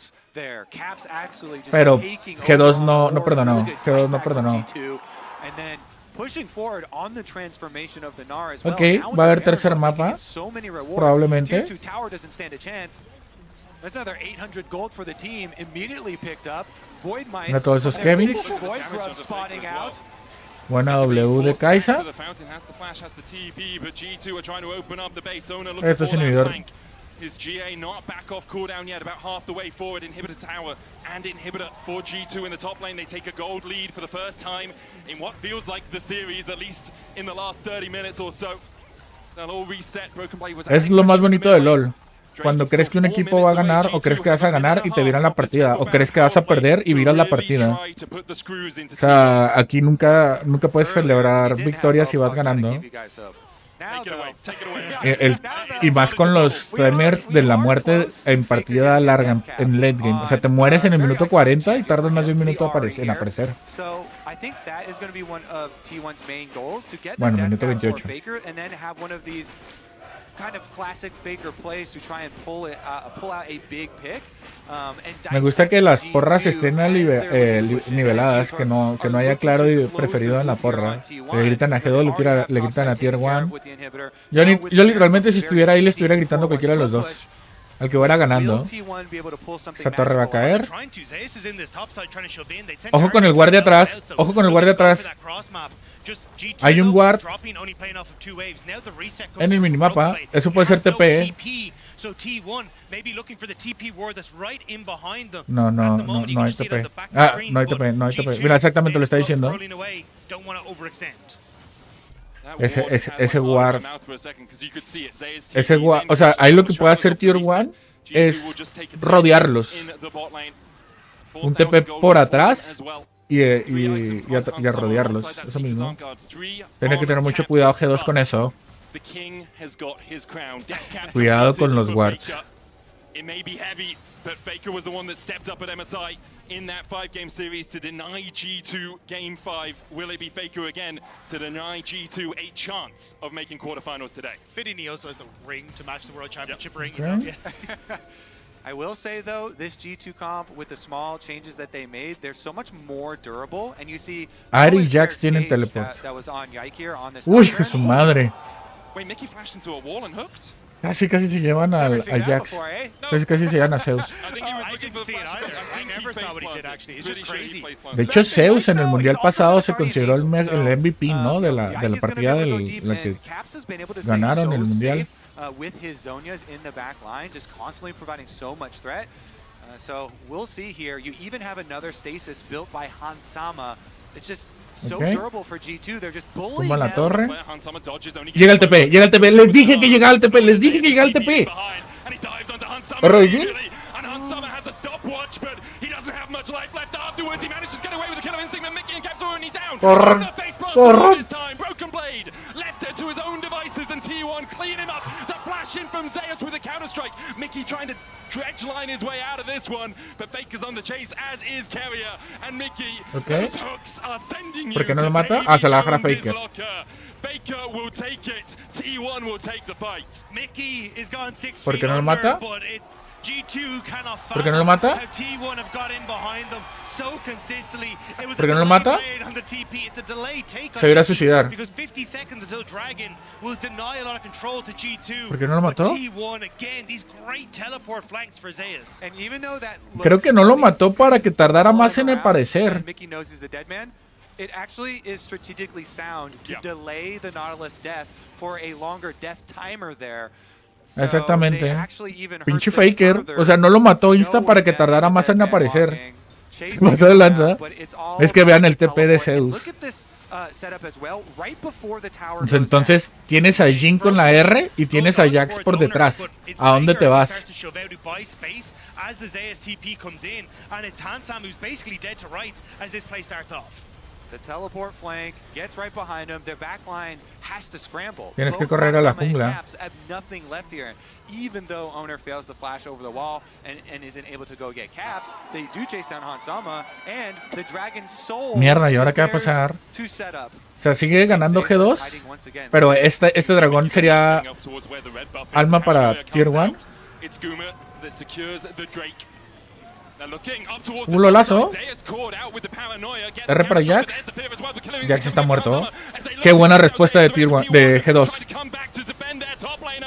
Pero G2 no perdonó. G2 no perdonó. Ok, va a haber tercer mapa, probablemente. That's another 800 gold for the team immediately picked up. Void Mira todos esos Kevins. Buena W de Kaisa. Esto es inhibidor. His GA not back off cooldown yet, about half the way forward. Inhibitor tower and inhibitor for G2 in the top lane. They take a gold lead for the first time in what feels like the series, at least in the last 30 minutes or so. They'll all reset. Broken Blade was es lo más bonito de LoL. Cuando crees que un equipo va a ganar, o crees que vas a ganar y te viran la partida, o crees que vas a perder y viras la partida. O sea, aquí nunca puedes celebrar victorias si vas ganando. Y más con los timers de la muerte en partida larga, en late game. O sea, te mueres en el minuto 40 y tardas más de un minuto en aparecer. Bueno, minuto 28. Me gusta que las porras estén niveladas, que no haya claro y preferido en la porra. Le gritan a G2, le gritan a Tier 1. Yo literalmente si estuviera ahí le estuviera gritando a cualquiera de los dos. Al que fuera ganando. Esa torre va a caer. Ojo con el guardia atrás. Ojo con el guardia atrás. Hay un guard en el minimapa. Eso puede ser TP. No hay TP. Ah, no hay TP. Mira, exactamente lo está diciendo. Ese guard. O sea, ahí lo que puede hacer Tier 1 es rodearlos. Un TP por atrás. Y a rodearlos, eso mismo. Tiene que tener mucho cuidado G2 con eso. Cuidado con los wards. But Faker was the one that stepped up at MSI in that 5-game series to deny G2 Game 5. Will it be Faker again to deny G2 a chance of making quarterfinals today? Fitting he also has the ring to match the World Championship ring. Okay. You know? I will say though, this G2 comp with the small changes that they made, they're so much more durable. And you see, Ari y Jax tienen teleport. That was on Yike here on this. Uy, su madre. Wait, Mickey flashed into a wall and hooked? Casi se llevan al Jax. Casi se llevan a Zeus. De hecho, Zeus en el mundial pasado se consideró el MVP, ¿no? De la partida la que ganaron el mundial. So we'll see here. You even have another stasis built by Hansama. It's just so durable for G2. They're just bullying Tumba la torre. Llega el TP. Les dije que llegaba el TP. And Hansama has the stopwatch, but he doesn't have much life left afterwards. He manages to get away with the kill of Instinct, but Mickey and Caps are already down. The face blast this time. Broken Blade left it to his own devices, and T1 clean him up. The flash in from Zeus with a counter-strike. Mickey trying to dredge line his way out of this one, but Faker's on the chase, as is Carrier. And Mickey, those hooks are sending you to Davy Jones' locker. Faker will take it. T1 will take the fight. Mickey is gone 6 feet ¿Por qué no lo mata? G2 cannot ¿Por qué no lo mata? T1 have got in behind them so consistently. It was ¿Por qué no lo mata? Se irá a suicidar. Because 50 seconds until Dragon will deny a lot of control to G2. ¿Por qué no lo mató? T1 again, these great teleport flanks for Zeus. And even though that Creo que no lo mató para que tardara más en aparecer. Mickey knows he's a dead man. It actually is strategically sound to delay the Nautilus death for a longer death timer there. Exactamente. Pinche Faker. O sea, no lo mató insta para que tardara más en aparecer. Se pasó de lanza. Es que vean el TP de Zeus. Entonces tienes a Jin con la R y tienes a Jax por detrás. ¿A dónde te vas? The teleport flank gets right behind him. Their backline has to scramble. Tienes que correr a la jungla. Have nothing left here. Even though Owner fails to flash over the wall and isn't able to go get caps, they do chase down Hansama and the Dragon's soul. Mierda, ¿y ahora qué va a pasar? O sea, sigue ganando G2, pero este dragón sería alma para Tier 1. Un lolazo. R para Jax. Jax está muerto. Qué buena respuesta de Tier 1, de G2.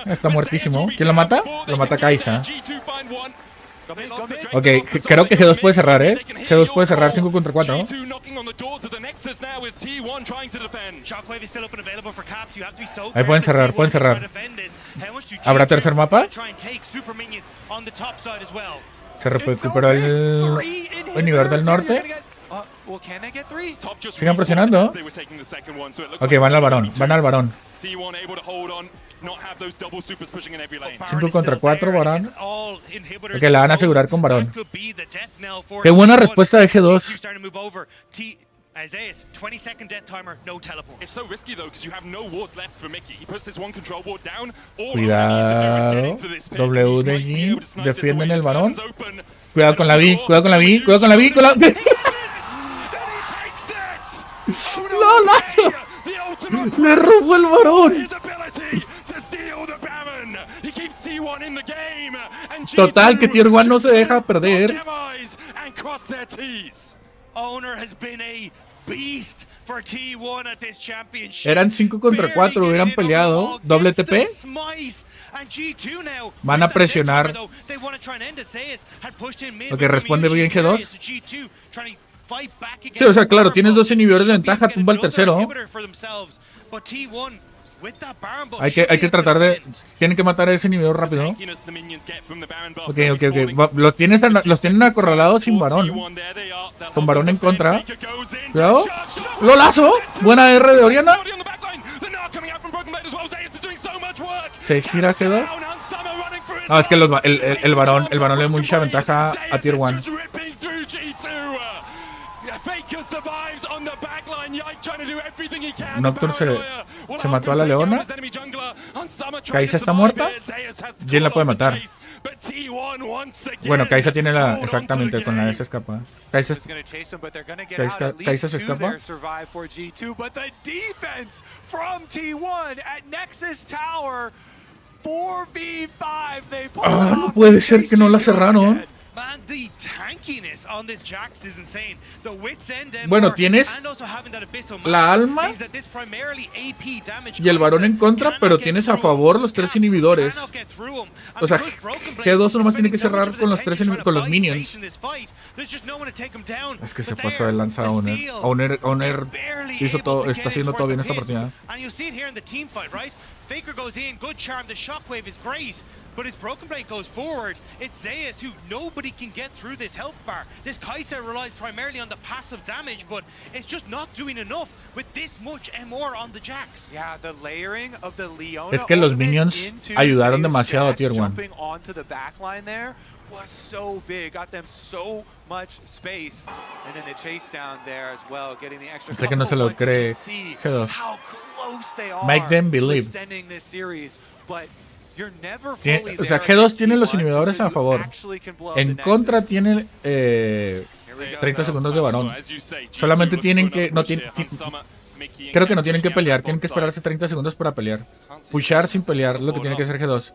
Está muertísimo. ¿Quién lo mata? Lo mata Kai'Sa. Ok, creo que G2 puede cerrar, G2 puede cerrar 5 contra 4. Ahí pueden cerrar, ¿Habrá tercer mapa? Se recuperó el nivel del norte. Sigan presionando. Ok, van al varón. 5 contra 4, varón. Ok, la van a asegurar con varón. Qué buena respuesta de G2. Isaiah's 20-second death timer, no teleport. It's so risky though because you have no wards left for Mickey. He puts this one control ward down. Cuidado. W de Jin. Defienden el varón. Cuidado con la V. Cuidado con la V. ¡Lolazo! Le robó el varón. Total, que Tier 1 no se deja perder. Owner has been a beast for T1 at this championship. Eran 5 contra 4, hubieran peleado. Doble TP. Van a presionar. Ok, responde bien G2. Sí, o sea, claro, tienes 2 inhibidores de ventaja, tumba el tercero. Hay que tratar de... Tienen que matar a ese inhibidor rápido. Ok. Los tienen acorralados sin varón. Con varón en contra. Cuidado. ¡Lolazo! Buena R de Oriana. Se gira G2. No, es que el varón le da mucha ventaja a Tier 1. Nocturne se mató a la leona. Kai'Sa está muerta. Jin la puede matar. Bueno, Kai'Sa tiene la... Exactamente, con la S escapa. Kai'Sa se escapa. No puede ser que no la cerraron. Man, the tankiness Bueno, tienes la alma y el varón en contra, pero tienes a favor los 3 inhibidores. O sea, G2 nomás tiene que cerrar con los 3 con los minions. Es que se pasó de lanza a Aude. Aude hizo todo, está haciendo todo bien esta partida. Faker goes in, good charm, the shockwave is great, but as Broken Blade goes forward, it's Zeus who nobody can get through this health bar. This Kai'Sa relies primarily on the passive damage, but it's just not doing enough with this much MR on the Jax. Yeah, the layering of the Leona. Es que los minions ayudaron demasiado a Tier 1. Jumping onto the backline there was so big, got them so much space, and then the chase down there as well, getting the extra. Este que no se lo cree G2. Make them believe. O sea, G2 tiene los inhibidores a favor. En contra tiene 30 segundos de varón. Solamente tienen que... creo que no tienen que pelear. Tienen que esperarse 30 segundos para pelear. Pushar sin pelear, lo que tiene que hacer G2.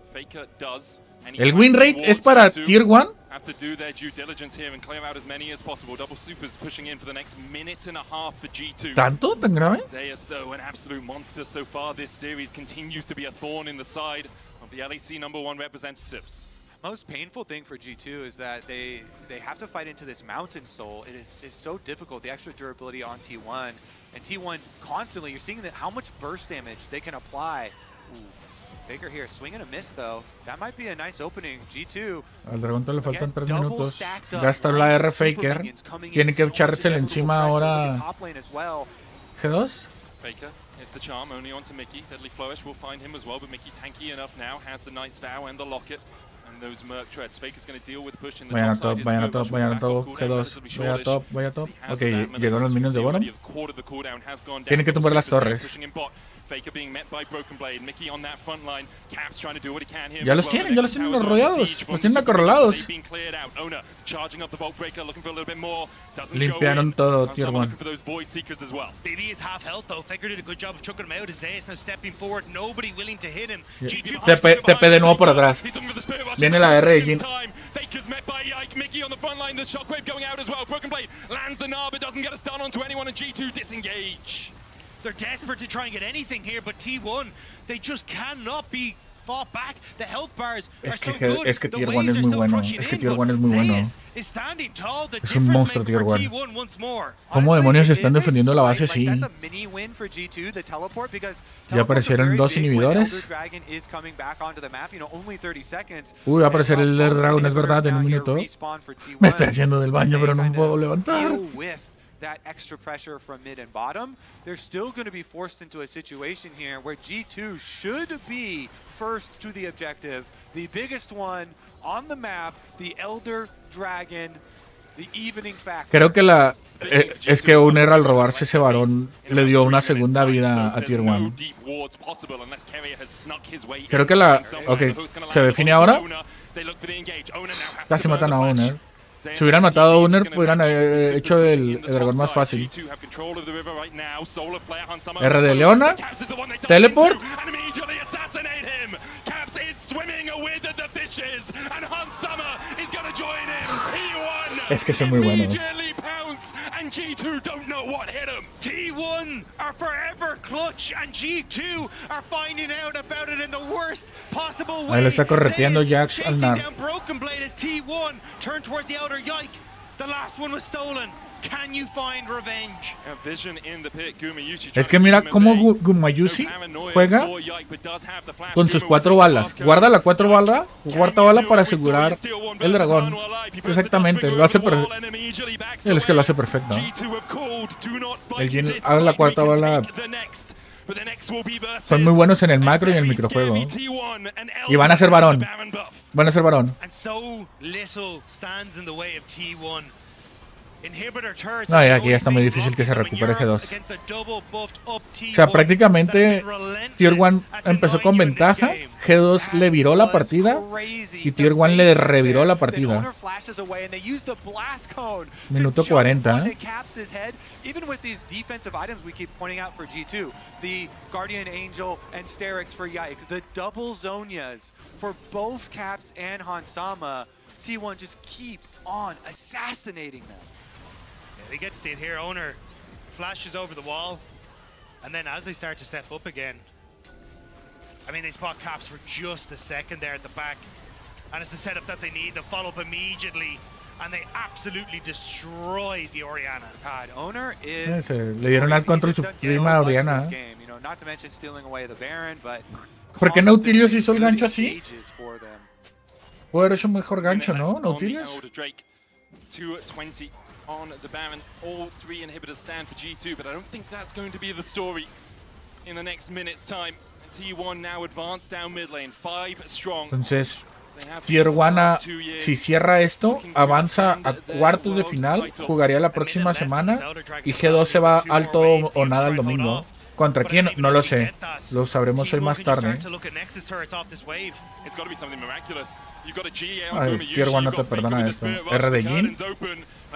El win rate es para Tier 1. Have to do their due diligence here and clear out as many as possible. Double Supers pushing in for the next minute and a half for G2. ¿Tanto? ¿Tan grave? Zeus, though, an absolute monster so far this series, continues to be a thorn in the side of the LEC #1 representatives. Most painful thing for G2 is that they have to fight into this Mountain Soul. It is so difficult, the extra durability on T1. And T1 constantly, you're seeing that how much burst damage they can apply. Ooh. Faker here, swing and a miss though. That might be a nice opening. G2. Al dragón le faltan 3 minutos. Gasta la R Faker. Tiene que echársela encima ahora. G2. Faker is the charm only onto Mickey. Deadly Flourish will find him as well, but Mickey tanky enough now, has the Knight's Vow and the Locket. And those Merc Treads. Faker's going to deal with the push in the top side. Vayan a top, vayan a top. G2. Vaya a top. Ok, llegaron los minions de bottom. Tienen que tumbar las torres. Ya los tienen rodeados. Los tienen acorralados. Limpiaron todo Tier 1. TP de nuevo por atrás. Viene la R de Jin. They're desperate to try and get anything here, but T1, they just cannot be fought back. The health bars are so good. Es que Tier 1 es muy bueno. Es que Tier 1 es muy bueno. Es un monstruo Tier 1. ¿Cómo demonios están defendiendo la base así? Ya aparecieron 2 inhibidores. Uy, va a aparecer el Dragon, es verdad, en un minuto. Me estoy haciendo del baño, pero no me puedo levantar. That extra pressure from mid and bottom, they're still going to be forced into a situation here where G2 should be first to the objective, the biggest one on the map, the Elder Dragon, the evening factor. Creo que es que Uner al robarse ese varón le dio una segunda vida a Tier 1. Creo que ok, se define ahora. Casi matan a Uner. Si hubieran matado a Uner, hubieran hecho el dragón más fácil. R de Leona. Teleport. Es que son muy buenos. And G2 don't know what hit him. T1 are forever clutch, and G2 are finding out about it in the worst possible way. Ahí le está correteando Jax al Nar. Broken Blade as T1 turn towards the outer yike. The last one was stolen. Can you find revenge? Es que mira cómo Gumayusi juega con sus 4 balas. Guarda la cuarta bala para asegurar el dragón. Exactamente, lo hace él es que lo hace perfecto. El Jin abre la 4ª bala. Son muy buenos en el macro y en el microjuego. Y van a ser varón. Van a ser varón. No, y aquí ya está muy difícil que se recupere G2. O sea, prácticamente Tier 1 empezó con ventaja, G2 le viró la partida y Tier 1 le reviró la partida. Minuto 40, ¿eh? Even with these defensive items we keep pointing out for G2, the Guardian Angel and Sterix for Yike, the double Zonias for both Caps and Hansama, T1 just keep on assassinating them. Yeah, they get to see it here. Owner flashes over the wall, and then as they start to step up again, I mean, they spot Caps for just a second there at the back, and it's the setup that they need. They follow up immediately, and they absolutely destroy the Orianna. God, Owner is... Le dieron al control suprema a Orianna. You know, not to mention stealing away the Baron, but ¿Por qué Nautilus hizo el gancho así? Puede haber hecho un mejor gancho, ¿no? Nautilus. 220 on the Baron. All 3 inhibitors stand for G2, but I don't think that's going to be the story in the next minute's time. T1 now advanced down mid lane, 5 strong. Entonces, Tier 1, si cierra esto, avanza a cuartos de final, jugaría la próxima semana y G2 se va alto o nada el domingo. ¿Contra quién? No lo sé. Lo sabremos hoy más tarde. Ay, Tier 1 no te perdona esto. R de Jin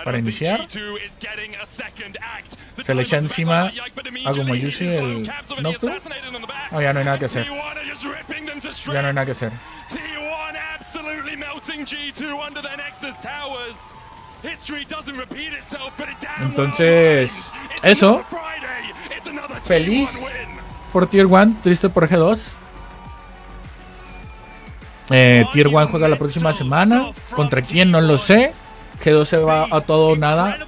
para iniciar. Se le echa encima a Gumayusi el Nocturne. Oh, ya no hay nada que hacer. Ya no hay nada que hacer. Entonces, eso. Feliz por Tier 1, triste por G2. Tier 1 juega la próxima semana. ¿Contra quién? No lo sé. G2 se va a todo o nada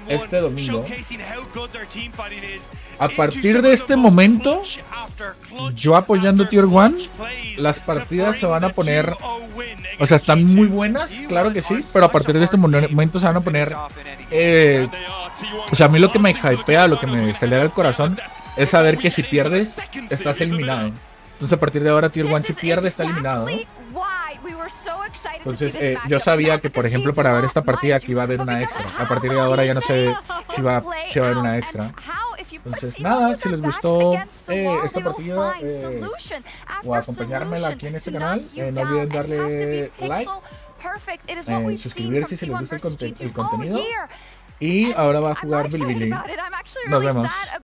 este domingo. A partir de este momento, yo apoyando Tier 1, las partidas se van a poner... O sea, están muy buenas, claro que sí, pero a partir de este momento se van a poner... o sea, a mí lo que me hypea, lo que me acelera el corazón, es saber que si pierdes, estás eliminado. Entonces a partir de ahora Tier 1 si pierde, está eliminado, ¿no? Entonces yo sabía que, por ejemplo, para ver esta partida que iba a haber una extra. A partir de ahora ya no sé si va a haber una extra. Entonces nada, si les gustó esta partida o acompañármela aquí en este canal, no olviden darle like, suscribirse si les gusta el contenido. Y ahora va a jugar Bilibili. Nos vemos.